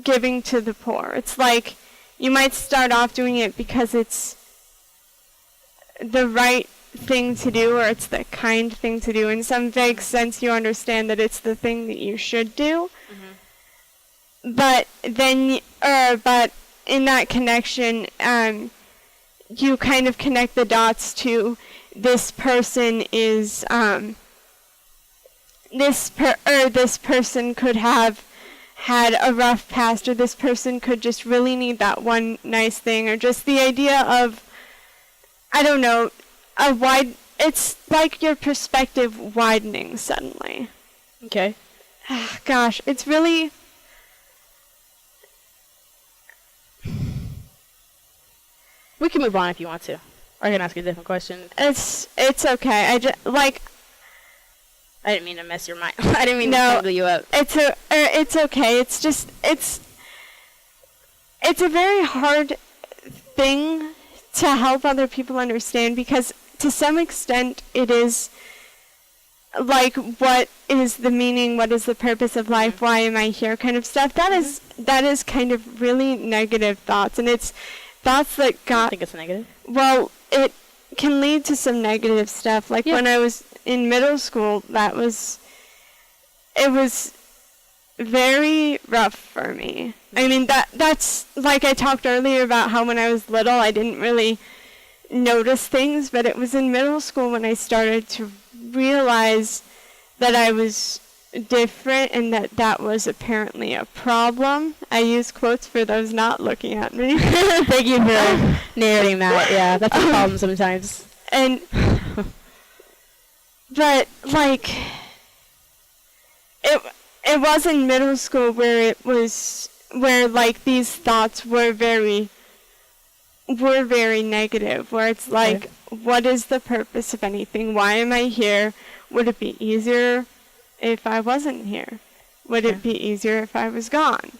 Speaker 2: giving to the poor. It's like you might start off doing it because it's the right thing to do, or it's the kind thing to do. In some vague sense, you understand that it's the thing that you should do. But then, but in that connection, you kind of connect the dots to this person is this person could have had a rough past, or this person could just really need that one nice thing, or just the idea of, I don't know, it's like your perspective widening suddenly.
Speaker 1: Okay.
Speaker 2: Gosh, it's really,
Speaker 1: we can move on if you want to. Or I can ask you a different question.
Speaker 2: it's okay. I
Speaker 1: didn't mean to mess your mind. I didn't mean to tangle you up.
Speaker 2: It's okay. It's just, it's a very hard thing to help other people understand, because to some extent it is like, what is the meaning, what is the purpose of life, why am I here kind of stuff. That is kind of really negative thoughts, and it's thoughts that
Speaker 1: I think it's negative.
Speaker 2: Well, it can lead to some negative stuff. Like when I was in middle school, it was very rough for me. I mean, that's like I talked earlier about how when I was little I didn't really notice things, but it was in middle school when I started to realize that I was different and that was apparently a problem. I use quotes for those not looking at me.
Speaker 1: Thank you for narrating that. Yeah, that's a problem sometimes.
Speaker 2: And but like it was in middle school where like these thoughts were very negative, where it's like, what is the purpose of anything? Why am I here? Would it be easier if I wasn't here? Would it be easier if I was gone?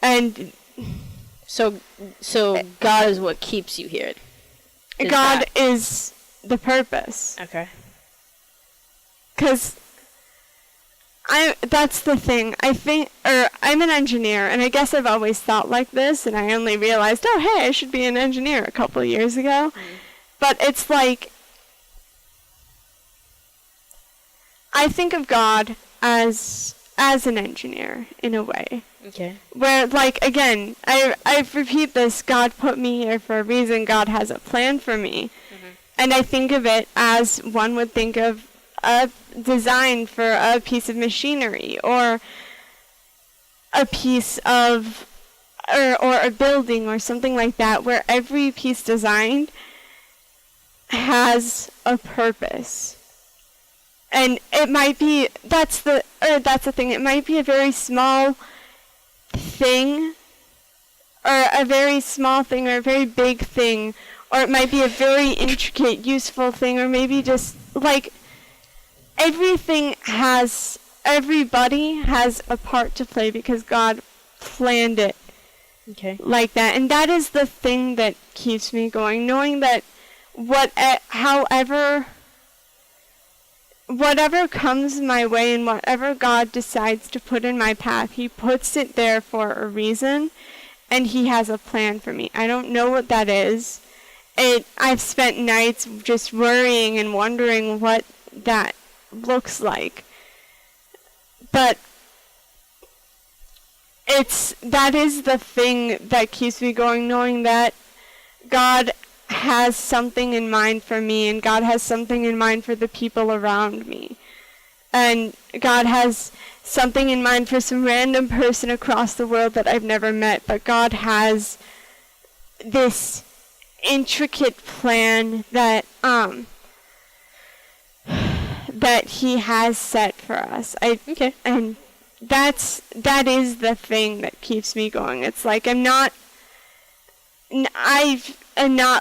Speaker 2: And
Speaker 1: so God is what keeps you here.
Speaker 2: God is the purpose.
Speaker 1: Okay.
Speaker 2: Because that's the thing. I'm an engineer, and I guess I've always thought like this, and I only realized, oh, hey, I should be an engineer a couple of years ago. But it's like, I think of God as an engineer, in a way.
Speaker 1: Okay.
Speaker 2: Where, like, again, I repeat this, God put me here for a reason, God has a plan for me. And I think of it as one would think of a design for a piece of machinery, or a piece of, or a building or something like that, where every piece designed has a purpose. And it might be, that's the thing, it might be a very small thing, or a very small thing, or a very big thing, or it might be a very intricate, useful thing, or maybe just, like, everybody has a part to play because God planned it like that. And that is the thing that keeps me going, knowing that whatever comes my way and whatever God decides to put in my path, he puts it there for a reason, and he has a plan for me. I don't know what that is. I've spent nights just worrying and wondering what that looks like. But that is the thing that keeps me going, knowing that God has something in mind for me, and God has something in mind for the people around me. And God has something in mind for some random person across the world that I've never met, but God has this intricate plan that that he has set for us.
Speaker 1: Okay.
Speaker 2: And that is the thing that keeps me going. It's like I'm not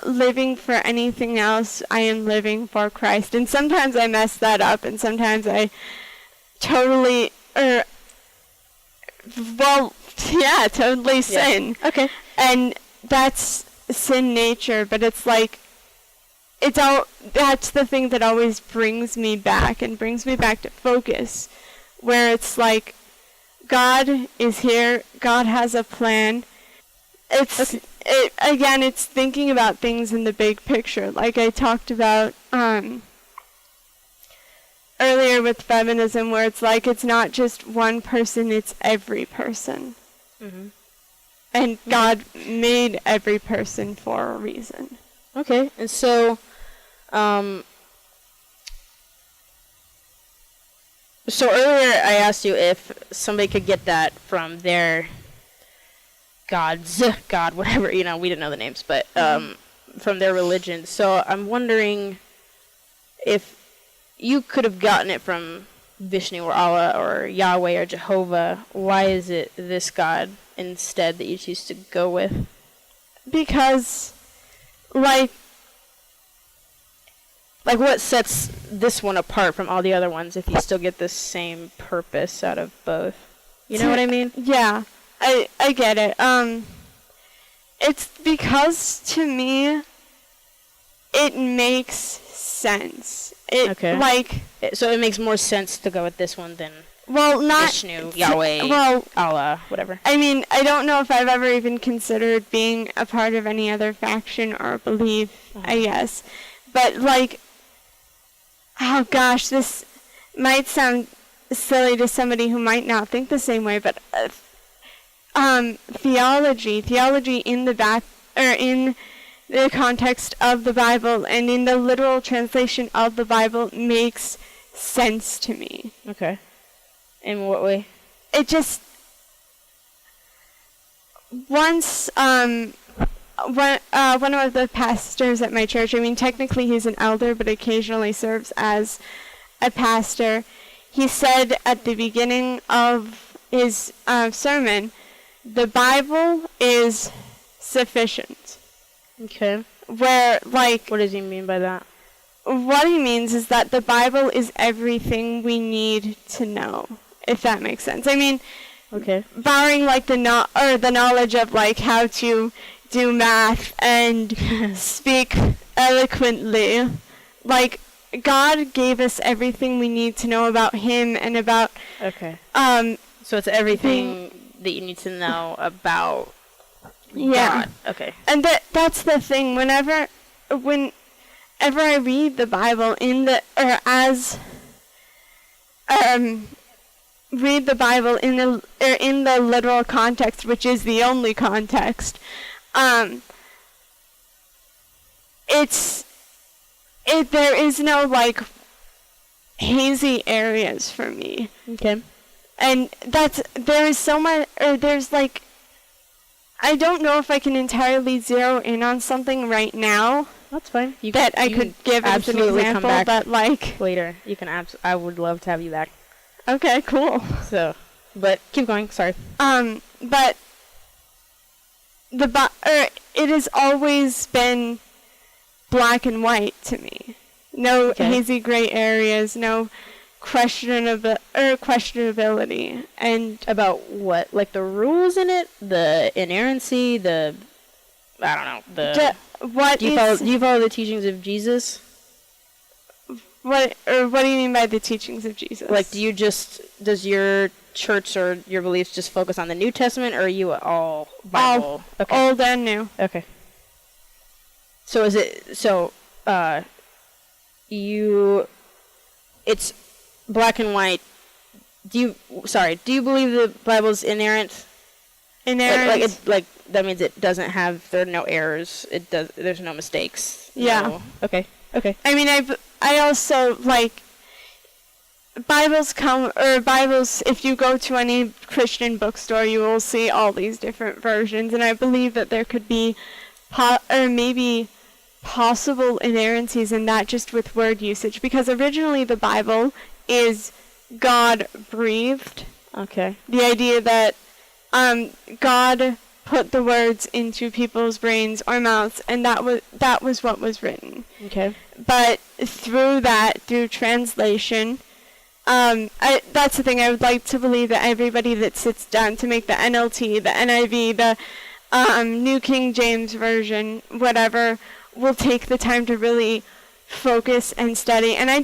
Speaker 2: living for anything else. I am living for Christ. And sometimes I mess that up, and sometimes I totally sin.
Speaker 1: Yeah. Okay.
Speaker 2: And that's sin nature, but it's like that's the thing that always brings me back and brings me back to focus, where it's like God is here, God has a plan. It's thinking about things in the big picture, like I talked about earlier with feminism, where it's like it's not just one person, it's every person.
Speaker 1: Mm-hmm.
Speaker 2: And God made every person for a reason.
Speaker 1: Okay, and so, so earlier I asked you if somebody could get that from their God, whatever, we didn't know the names, but from their religion. So I'm wondering if you could have gotten it from Vishnu or Allah or Yahweh or Jehovah. Why is it this God instead that you choose to go with?
Speaker 2: Because, like
Speaker 1: what sets this one apart from all the other ones if you still get the same purpose out of both? You know what I mean?
Speaker 2: Yeah, I get it. It's because, to me, it makes sense. So it makes more sense to go with this one than Vishnu, Yahweh, Allah, whatever. I mean, I don't know if I've ever even considered being a part of any other faction or belief, I guess. But, oh gosh, this might sound silly to somebody who might not think the same way, but theology in in the context of the Bible and in the literal translation of the Bible makes sense to me.
Speaker 1: Okay. In what way?
Speaker 2: It just once one of the pastors at my church, I mean technically he's an elder but occasionally serves as a pastor, he said at the beginning of his sermon, the Bible is sufficient.
Speaker 1: Okay.
Speaker 2: Where, what
Speaker 1: does he mean by that?
Speaker 2: What he means is that the Bible is everything we need to know, if that makes sense. I mean,
Speaker 1: okay,
Speaker 2: barring the knowledge of how to do math and speak eloquently, God gave us everything we need to know about him and about
Speaker 1: so it's everything that you need to know about God. Okay.
Speaker 2: And that's the thing. Whenever I read the Bible read the Bible in the literal context, which is the only context, there is no hazy areas for me.
Speaker 1: Okay.
Speaker 2: And there is so much, or there's I don't know if I can entirely zero in on something right now.
Speaker 1: That's fine.
Speaker 2: I could give as an example,
Speaker 1: come back
Speaker 2: but
Speaker 1: later. You can I would love to have you back.
Speaker 2: Okay, cool.
Speaker 1: So, but keep going. Sorry.
Speaker 2: But it has always been black and white to me. No hazy gray areas. No questionability. And
Speaker 1: about what? The rules in it, the inerrancy, I don't know. Do you follow the teachings of Jesus?
Speaker 2: What do you mean by the teachings of Jesus?
Speaker 1: Like, does your church or your beliefs just focus on the New Testament, or are you all Bible?
Speaker 2: Old and new.
Speaker 1: Okay. So it's black and white. Do you believe the Bible's inerrant?
Speaker 2: Inerrant.
Speaker 1: Like that means there are no errors. There's no mistakes.
Speaker 2: Yeah.
Speaker 1: No, okay.
Speaker 2: I mean, I also, like, Bibles, if you go to any Christian bookstore, you will see all these different versions, and I believe that there could be maybe possible inerrancies in that, just with word usage, because originally the Bible is God-breathed.
Speaker 1: Okay.
Speaker 2: The idea that God put the words into people's brains or mouths, and that was what was written.
Speaker 1: Okay.
Speaker 2: But through translation, that's the thing. I would like to believe that everybody that sits down to make the NLT, the NIV, the New King James Version, whatever, will take the time to really focus and study. And I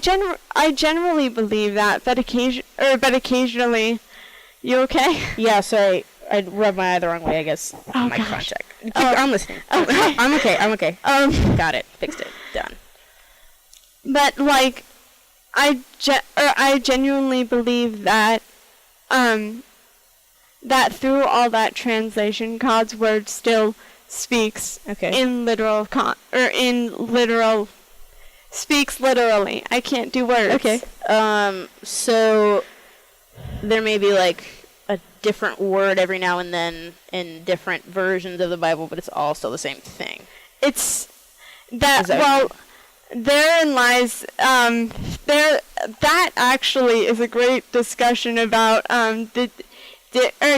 Speaker 2: generally believe that, but occasionally, you okay?
Speaker 1: Yeah. So I rubbed my eye the wrong way, I guess.
Speaker 2: Oh,
Speaker 1: my
Speaker 2: gosh.
Speaker 1: contact. I'm listening.
Speaker 2: Okay.
Speaker 1: I'm okay. Got it. Fixed it. Done.
Speaker 2: But, like, I genuinely believe that that through all that translation, God's word still speaks speaks literally. I can't do words.
Speaker 1: Okay. So there may be like a different word every now and then in different versions of the Bible, but it's all still the same thing.
Speaker 2: It's that therein lies that actually is a great discussion about the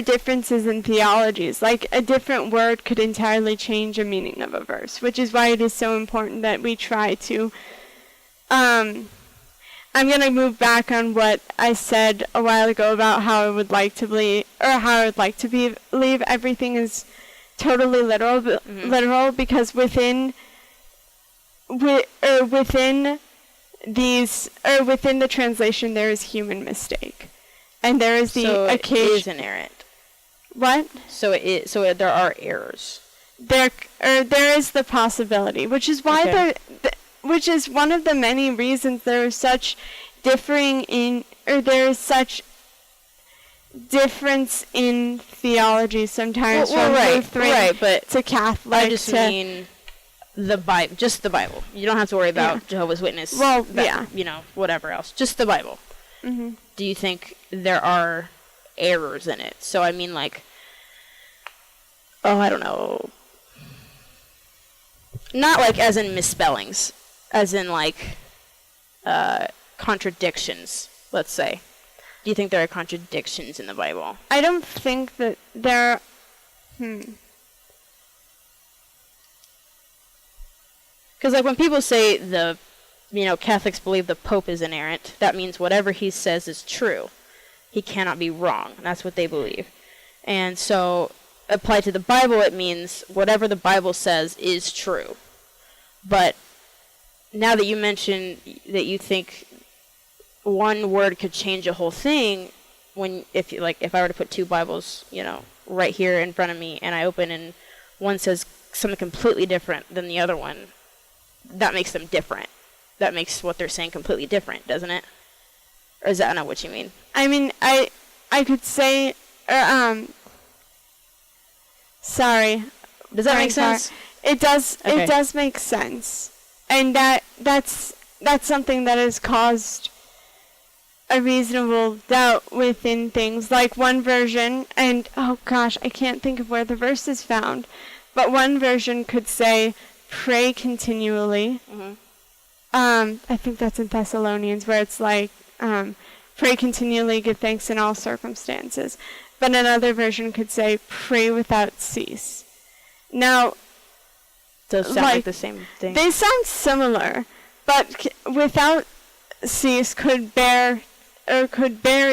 Speaker 2: differences in theologies. Like, a different word could entirely change a meaning of a verse, which is why it is so important that we try to I'm going to move back on what I said a while ago about how I would like to believe, believe everything is totally literal, literal, because within the translation there is human mistake, and there is the occasion.
Speaker 1: It is inerrant.
Speaker 2: What?
Speaker 1: So there are errors.
Speaker 2: There is the possibility, which is why which is one of the many reasons there is such difference in theology sometimes from Lutheran to Catholic.
Speaker 1: I just mean the Bible, just the Bible. You don't have to worry about Jehovah's Witness.
Speaker 2: Well,
Speaker 1: whatever else. Just the Bible.
Speaker 2: Mm-hmm.
Speaker 1: Do you think there are errors in it? So I mean, like, I don't know. Not like as in misspellings, as in like contradictions, let's say. Do you think there are contradictions in the Bible?
Speaker 2: I don't think that there.
Speaker 1: Because like when people say Catholics believe the Pope is inerrant, that means whatever he says is true. He cannot be wrong. That's what they believe. And so, applied to the Bible, it means whatever the Bible says is true. But now that you mentioned that you think one word could change a whole thing, if I were to put two Bibles, right here in front of me, and I open and one says something completely different than the other one, that makes them different. That makes what they're saying completely different, doesn't it? Or is that not what you mean?
Speaker 2: I mean, I could say, sorry.
Speaker 1: Does that make sense?
Speaker 2: It does.
Speaker 1: Okay.
Speaker 2: It does make sense, and that's something that has caused a reasonable doubt within things. Like one version, and oh gosh, I can't think of where the verse is found, but one version could say, "Pray continually."
Speaker 1: Mm-hmm.
Speaker 2: I think that's in Thessalonians, where it's like, "Pray continually, give thanks in all circumstances." But another version could say, "Pray without cease." Now,
Speaker 1: those sound like the same thing.
Speaker 2: They sound similar, but without cease could bear a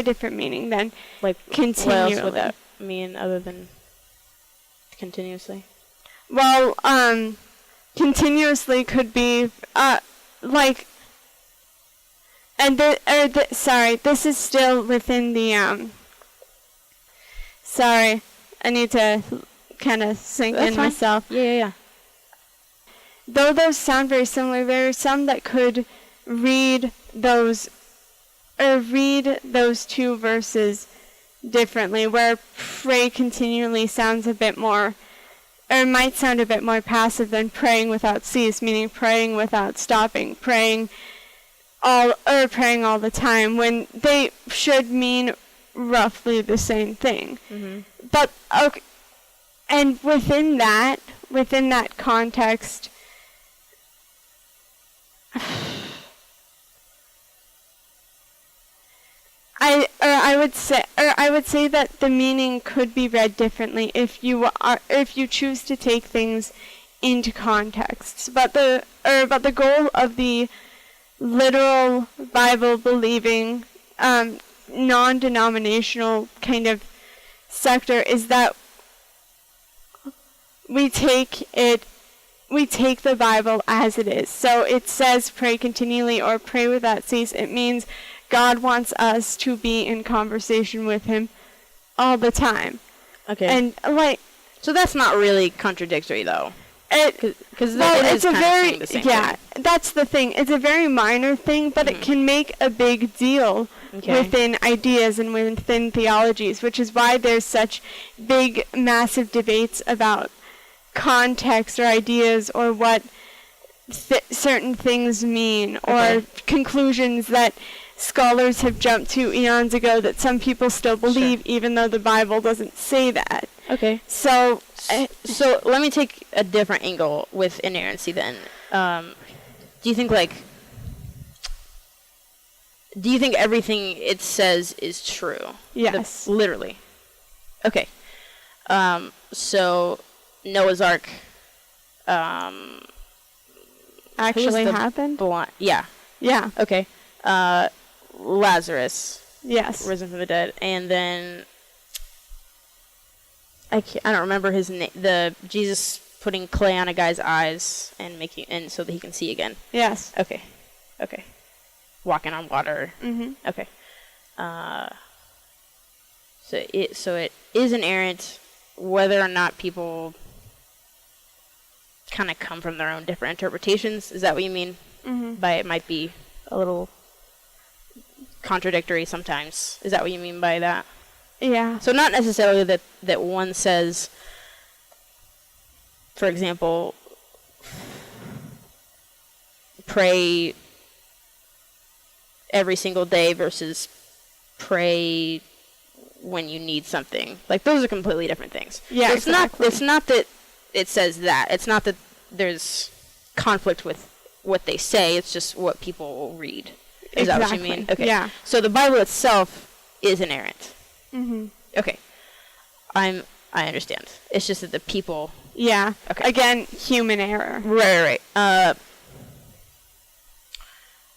Speaker 2: different meaning than
Speaker 1: like
Speaker 2: continually.
Speaker 1: What else would that mean other than continuously?
Speaker 2: Well, continuously could be like And this is still within the sorry, I need to kind of sink
Speaker 1: That's
Speaker 2: in
Speaker 1: fine.
Speaker 2: myself.
Speaker 1: Yeah.
Speaker 2: Though those sound very similar, there are some that could read those two verses differently, where pray continually sounds a bit more, or might sound a bit more passive than praying without cease, meaning praying without stopping, praying all the time, when they should mean roughly the same thing.
Speaker 1: Mm-hmm.
Speaker 2: But okay, and within that context, I would say that the meaning could be read differently if you choose to take things into context. But the goal of the literal Bible believing non-denominational kind of sector is that we take the Bible as it is. So it says pray continually or pray without cease. It means God wants us to be in conversation with him all the time.
Speaker 1: Okay.
Speaker 2: And
Speaker 1: so that's not really contradictory though. Because
Speaker 2: it's a very
Speaker 1: saying the same thing.
Speaker 2: That's the thing. It's a very minor thing, but it can make a big deal within ideas and within theologies, which is why there's such big, massive debates about context or ideas or what certain things mean, or conclusions that scholars have jumped to eons ago that some people still believe, even though the Bible doesn't say that.
Speaker 1: Okay.
Speaker 2: So
Speaker 1: let me take a different angle with inerrancy then. Do you think everything it says is true?
Speaker 2: Yes.
Speaker 1: Literally. Okay. So Noah's Ark
Speaker 2: actually happened?
Speaker 1: Yeah.
Speaker 2: Yeah.
Speaker 1: Okay. Lazarus.
Speaker 2: Yes.
Speaker 1: Risen from the dead. And then I don't remember his name. The Jesus putting clay on a guy's eyes and so that he can see again.
Speaker 2: Yes.
Speaker 1: Okay. Walking on water.
Speaker 2: Mm-hmm.
Speaker 1: Okay. So it is inerrant, whether or not people kind of come from their own different interpretations. Is that what you mean?
Speaker 2: Mm-hmm.
Speaker 1: By it might be a little contradictory sometimes. Is that what you mean by that?
Speaker 2: Yeah.
Speaker 1: So not necessarily that one says, for example, pray every single day versus pray when you need something. Like, those are completely different things.
Speaker 2: Yeah,
Speaker 1: so it's not that it says that. It's not that there's conflict with what they say. It's just what people will read. Is that what you mean? Okay.
Speaker 2: Yeah.
Speaker 1: So the Bible itself is inerrant.
Speaker 2: Mm-hmm.
Speaker 1: Okay. I understand. It's just that the people...
Speaker 2: Yeah.
Speaker 1: Okay.
Speaker 2: Again, human error.
Speaker 1: Right.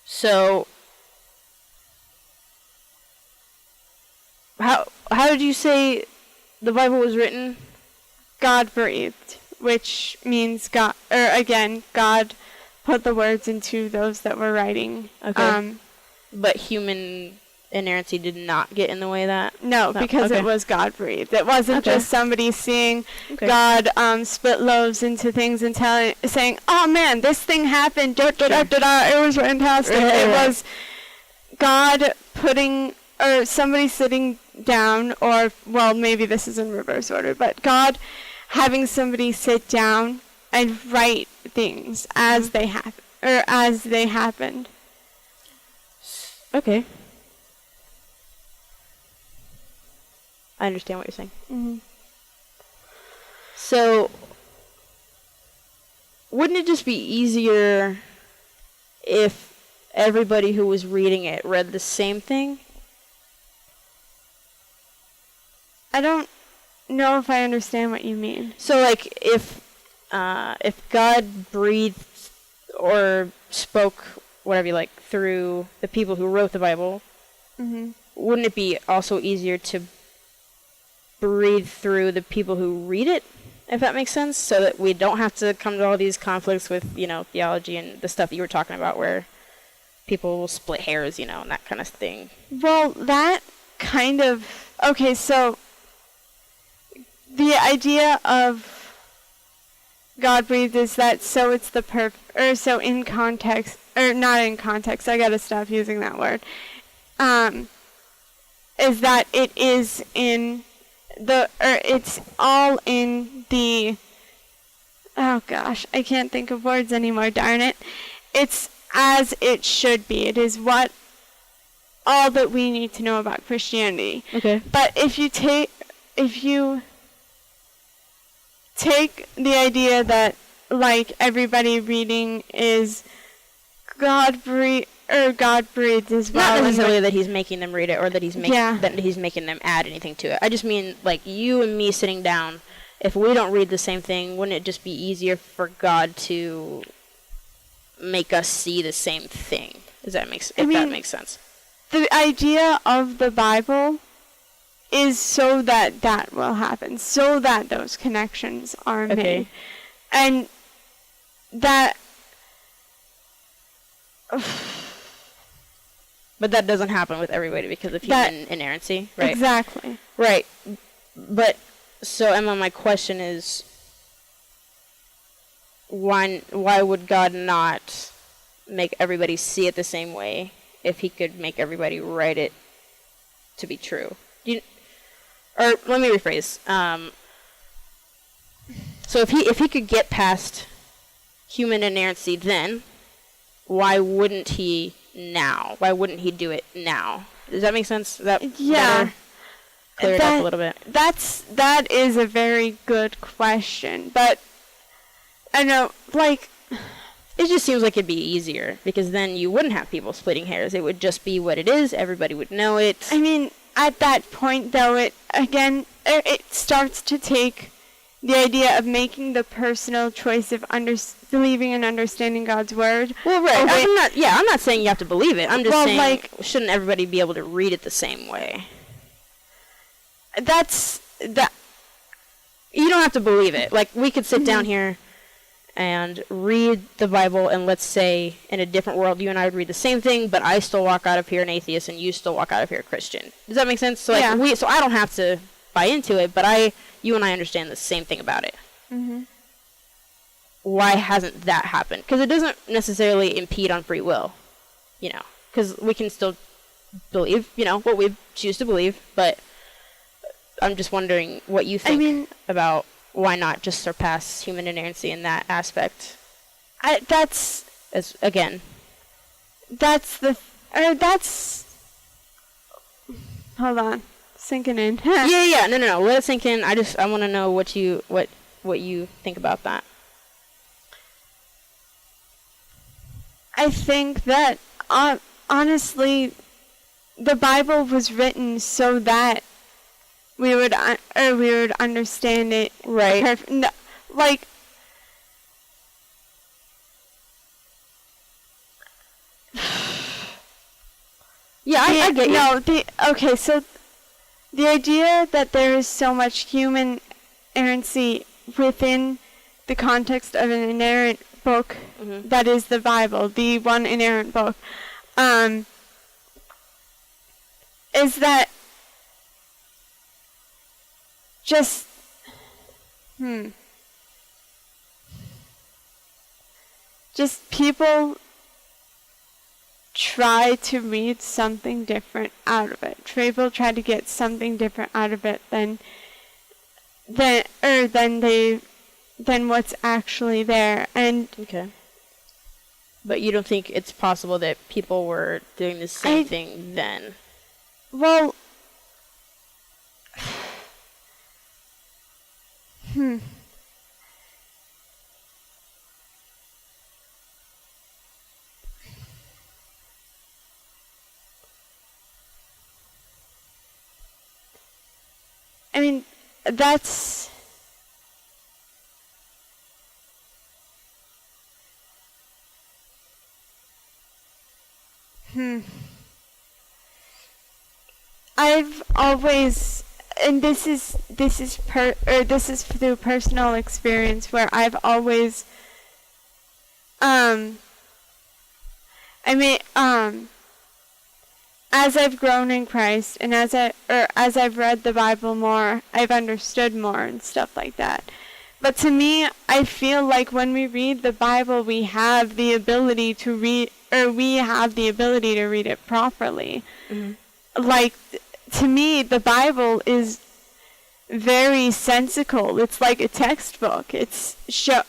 Speaker 1: So... How did you say the Bible was written?
Speaker 2: God breathed, which means God put the words into those that were writing.
Speaker 1: Okay. But human inerrancy did not get in the way of that?
Speaker 2: No, because it was God breathed. It wasn't just somebody seeing God split loaves into things and saying, "Oh man, this thing happened. It was fantastic." It was God putting, or somebody sitting down, or, well, maybe this is in reverse order, but God having somebody sit down and write things as they happen, or as they happened.
Speaker 1: Okay. I understand what you're saying.
Speaker 2: Mm-hmm.
Speaker 1: So, wouldn't it just be easier if everybody who was reading it read the same thing?
Speaker 2: I don't know if I understand what you mean.
Speaker 1: So, like, if God breathed or spoke, whatever you like, through the people who wrote the Bible, wouldn't it be also easier to breathe through the people who read it, if that makes sense? So that we don't have to come to all these conflicts with, theology and the stuff that you were talking about, where people will split hairs, and that kind of thing.
Speaker 2: Well, that kind of... Okay, so the idea of God breathed is that so it's the so in context, or not in context, I gotta stop using that word, is that it is in it's all in the... Oh gosh, I can't think of words anymore, darn it. It's as it should be. It is all that we need to know about Christianity.
Speaker 1: Okay.
Speaker 2: But if you take the idea that, like, everybody reading is God breathed as well.
Speaker 1: Not necessarily that he's making them read it, or that he's
Speaker 2: Yeah.
Speaker 1: he's making them add anything to it. I just mean, like, you and me sitting down, if we don't read the same thing, wouldn't it just be easier for God to make us see the same thing? That makes sense.
Speaker 2: The idea of the Bible is so that will happen, so that those connections are made. And that...
Speaker 1: But that doesn't happen with everybody because of human inerrancy, right?
Speaker 2: Exactly.
Speaker 1: Right. But, so Emma, my question is, why would God not make everybody see it the same way if he could make everybody write it to be true? Or let me rephrase. So if he could get past human inerrancy then, why wouldn't he now? Why wouldn't he do it now? Does that make sense? Clear it up a little bit.
Speaker 2: That is a very good question, but I know, like,
Speaker 1: it just seems like it'd be easier because then you wouldn't have people splitting hairs. It would just be what it is. Everybody would know it.
Speaker 2: I mean, at that point, though, it starts to take the idea of making the personal choice of believing and understanding God's word.
Speaker 1: Well, right. I'm not saying you have to believe it. I'm just saying,
Speaker 2: like,
Speaker 1: shouldn't everybody be able to read it the same way?
Speaker 2: That's that.
Speaker 1: You don't have to believe it. Like, we could sit down here and read the Bible, and let's say in a different world, you and I would read the same thing, but I still walk out of here an atheist, and you still walk out of here a Christian. Does that make sense? So, like, so I don't have to buy into it, but you and I understand the same thing about it.
Speaker 2: Mm-hmm.
Speaker 1: Why hasn't that happened? Because it doesn't necessarily impede on free will, because we can still believe, what we choose to believe, but I'm just wondering what you think about why not just surpass human inerrancy in that aspect.
Speaker 2: Hold on, sinking in.
Speaker 1: yeah, no, let it sink in. I want to know what you think about that.
Speaker 2: I think that honestly, the Bible was written so that we would understand it,
Speaker 1: right?
Speaker 2: Like,
Speaker 1: yeah, I get you.
Speaker 2: Okay, so the idea that there is so much human inerrancy within the context of an inerrant book that is the Bible, the one inerrant book, is that just people try to read something different out of it. People try to get something different out of it than what's actually there. And
Speaker 1: okay. But you don't think it's possible that people were doing the same thing then?
Speaker 2: Well, I mean, that's... I've always, and this is through personal experience, where I've always, I I mean, as I've grown in Christ and as I've read the Bible more, I've understood more and stuff like that. But to me, I feel like when we read the Bible, we have the ability to read it properly.
Speaker 1: Mm-hmm.
Speaker 2: Like, to me, the Bible is very sensical. It's like a textbook. It shows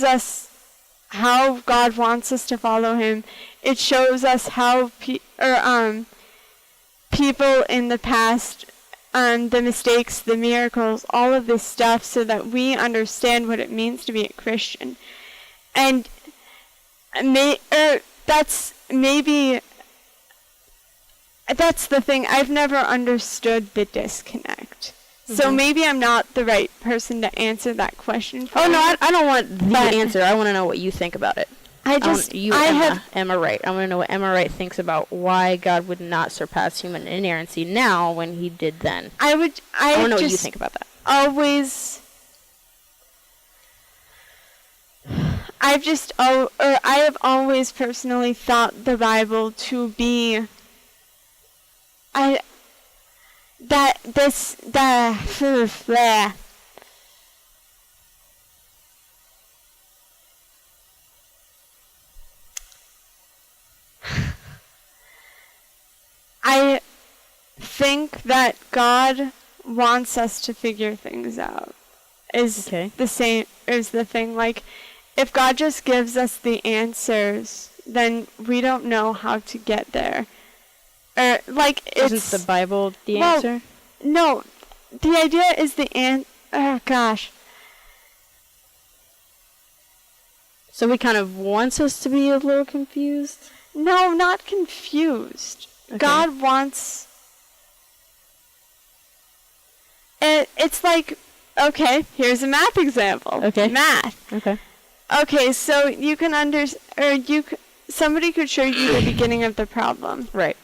Speaker 2: us how God wants us to follow Him. It shows us how people in the past, the mistakes, the miracles, all of this stuff, so that we understand what it means to be a Christian. And that's the thing. I've never understood the disconnect. Mm-hmm. So maybe I'm not the right person to answer that question for you.
Speaker 1: Oh, no, I don't want the answer. I want to know what you think about it. Emma Wright. I want to know what Emma Wright thinks about why God would not surpass human inerrancy now when He did then. I want to know what you think about that.
Speaker 2: I have always personally thought the Bible to be I think that God wants us to figure things out. The thing. Like, if God just gives us the answers, then we don't know how to get there.
Speaker 1: Isn't the Bible the answer?
Speaker 2: No, the idea is oh gosh.
Speaker 1: So He kind of wants us to be a little confused?
Speaker 2: No, not confused. Okay. God wants... It's like, okay, here's a math example.
Speaker 1: Okay.
Speaker 2: Math.
Speaker 1: Okay.
Speaker 2: Okay, so you can somebody could show you the beginning of the problem.
Speaker 1: Right.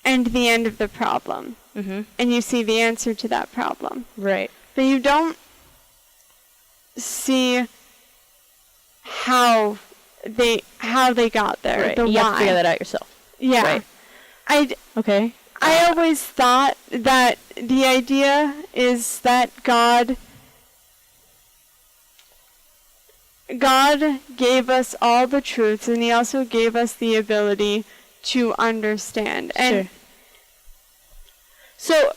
Speaker 2: And the end of the problem.
Speaker 1: Mm-hmm.
Speaker 2: And you see the answer to that problem.
Speaker 1: Right.
Speaker 2: But you don't see how they got there.
Speaker 1: Right.
Speaker 2: The
Speaker 1: you
Speaker 2: why.
Speaker 1: have to figure that out yourself.
Speaker 2: Yeah.
Speaker 1: Right.
Speaker 2: I always thought that the idea is that God gave us all the truths, and He also gave us the ability to understand. And
Speaker 1: so,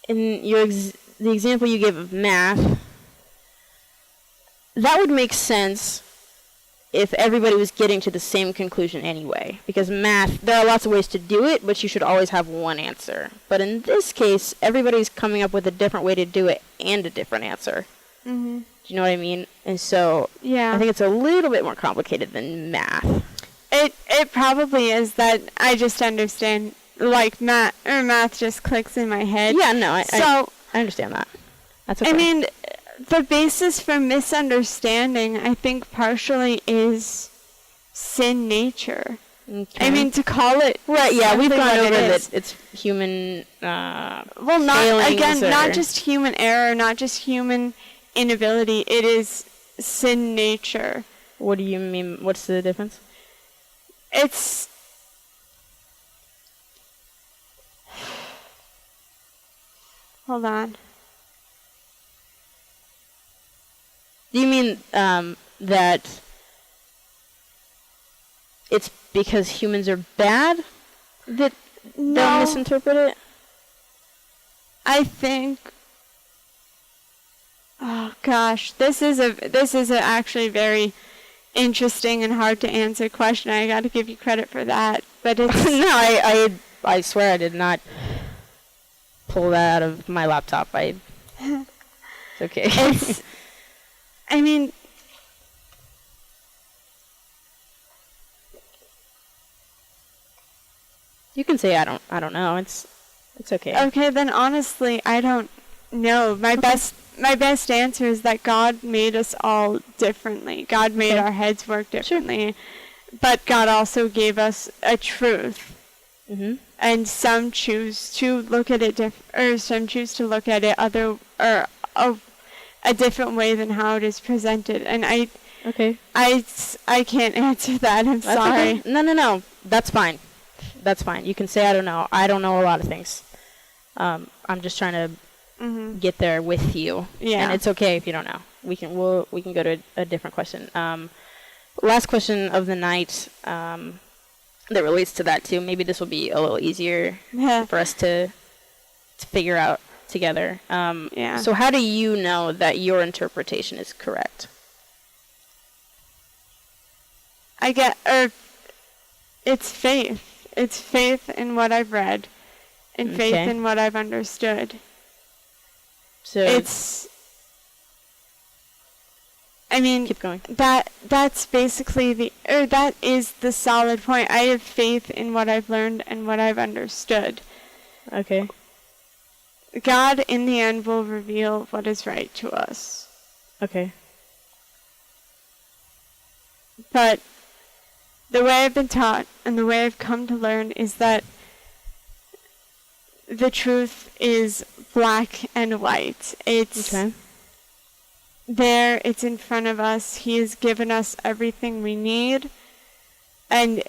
Speaker 1: in the example you gave of math, that would make sense if everybody was getting to the same conclusion anyway. Because math, there are lots of ways to do it, but you should always have one answer. But in this case, everybody's coming up with a different way to do it and a different answer.
Speaker 2: Mm-hmm.
Speaker 1: Do you know what I mean? And so, I think it's a little bit more complicated than math.
Speaker 2: It probably is that I just understand, like, math just clicks in my head.
Speaker 1: Yeah, no, I understand that. That's okay.
Speaker 2: I mean, the basis for misunderstanding, I think, partially is sin nature.
Speaker 1: Okay.
Speaker 2: I mean, to call it...
Speaker 1: Right, yeah, we've gone over that it's human
Speaker 2: not just human error, not just human inability, it is sin nature.
Speaker 1: What do you mean? What's the difference?
Speaker 2: It's... Hold on.
Speaker 1: Do you mean that it's because humans are bad that they'll misinterpret it?
Speaker 2: I think... Oh gosh, this is a actually very interesting and hard to answer question. I got to give you credit for that, but it's
Speaker 1: no, I swear I did not pull that out of my laptop. It's okay.
Speaker 2: I mean,
Speaker 1: you can say I don't know. It's okay.
Speaker 2: Okay, then honestly, I don't know. My best answer is that God made us all differently. God made our heads work differently. Sure. But God also gave us a truth.
Speaker 1: Mm-hmm.
Speaker 2: and some choose to look at it or some choose to look at it a different way than how it is presented. And I can't answer that. I'm sorry.
Speaker 1: Okay. No. That's fine. That's fine. You can say I don't know. I don't know a lot of things. I'm just trying to get there with you.
Speaker 2: Yeah.
Speaker 1: And it's okay if you don't know. We can go to a different question. Last question of the night that relates to that too. Maybe this will be a little easier for us to figure out together. So how do you know that your interpretation is correct?
Speaker 2: It's faith. It's faith in what I've read and faith in what I've understood.
Speaker 1: So keep going.
Speaker 2: That's basically that is the solid point. I have faith in what I've learned and what I've understood.
Speaker 1: Okay.
Speaker 2: God in the end will reveal what is right to us.
Speaker 1: Okay.
Speaker 2: But the way I've been taught and the way I've come to learn is that the truth is black and white. It's there, it's in front of us. He has given us everything we need and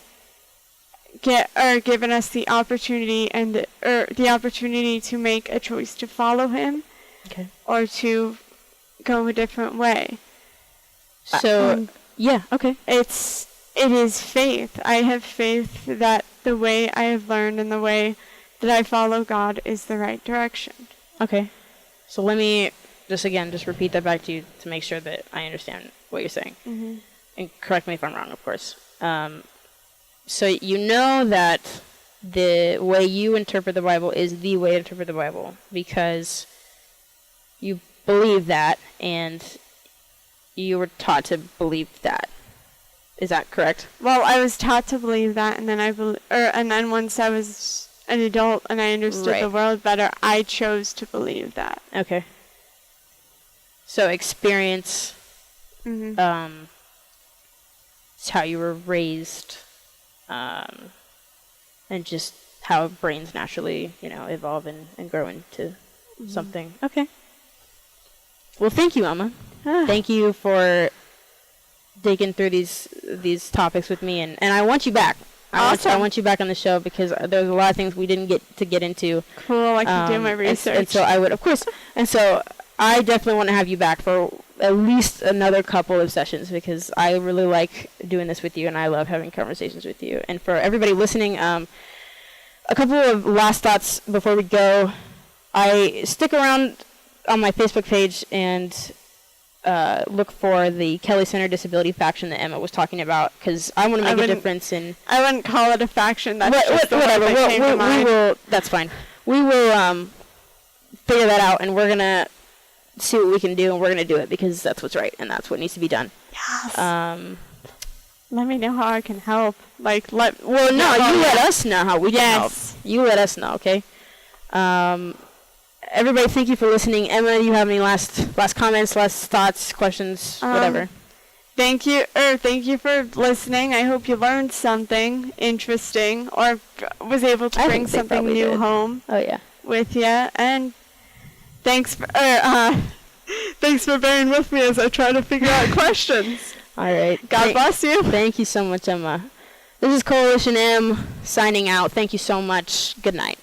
Speaker 2: given us the opportunity the opportunity to make a choice to follow him or to go a different way.
Speaker 1: So
Speaker 2: it is faith. I have faith that the way I have learned and the way that I follow God is the right direction.
Speaker 1: Okay. So let me just repeat that back to you to make sure that I understand what you're saying. Mm-hmm. And correct me if I'm wrong, of course. So you know that the way you interpret the Bible is the way to interpret the Bible because you believe that and you were taught to believe that. Is that correct?
Speaker 2: Well, I was taught to believe that, and then and then once I was an adult and I understood the world better, I chose to believe that.
Speaker 1: Okay. So experience, it's how you were raised, and just how brains naturally, evolve and grow into something. Okay. Well, thank you, Emma. Thank you for digging through these topics with me, and I want you back. I want you back on the show because there's a lot of things we didn't get into.
Speaker 2: Cool, I can do my research.
Speaker 1: And so I would, of course. And so I definitely want to have you back for at least another couple of sessions because I really like doing this with you and I love having conversations with you. And for everybody listening, a couple of last thoughts before we go. I stick around on my Facebook page and look for the Kelly Center Disability faction that Emma was talking about because I want to make a difference in.
Speaker 2: I wouldn't call it a faction. That's just the
Speaker 1: whatever.
Speaker 2: word that came to mind.
Speaker 1: We will. That's fine. We will figure that out, and we're gonna see what we can do, and we're gonna do it because that's what's right, and that's what needs to be done.
Speaker 2: Yes. Let me know how I can help. You
Speaker 1: let us know how we can help. You let us know, okay? Everybody, thank you for listening. Emma, you have any last comments, last thoughts, questions, whatever?
Speaker 2: Thank you for listening. I hope you learned something interesting or was able to bring something new home.
Speaker 1: Oh yeah.
Speaker 2: With you, and thanks for bearing with me as I try to figure out questions.
Speaker 1: All right.
Speaker 2: God bless you.
Speaker 1: Thank you so much, Emma. This is CoalitionM signing out. Thank you so much. Good night.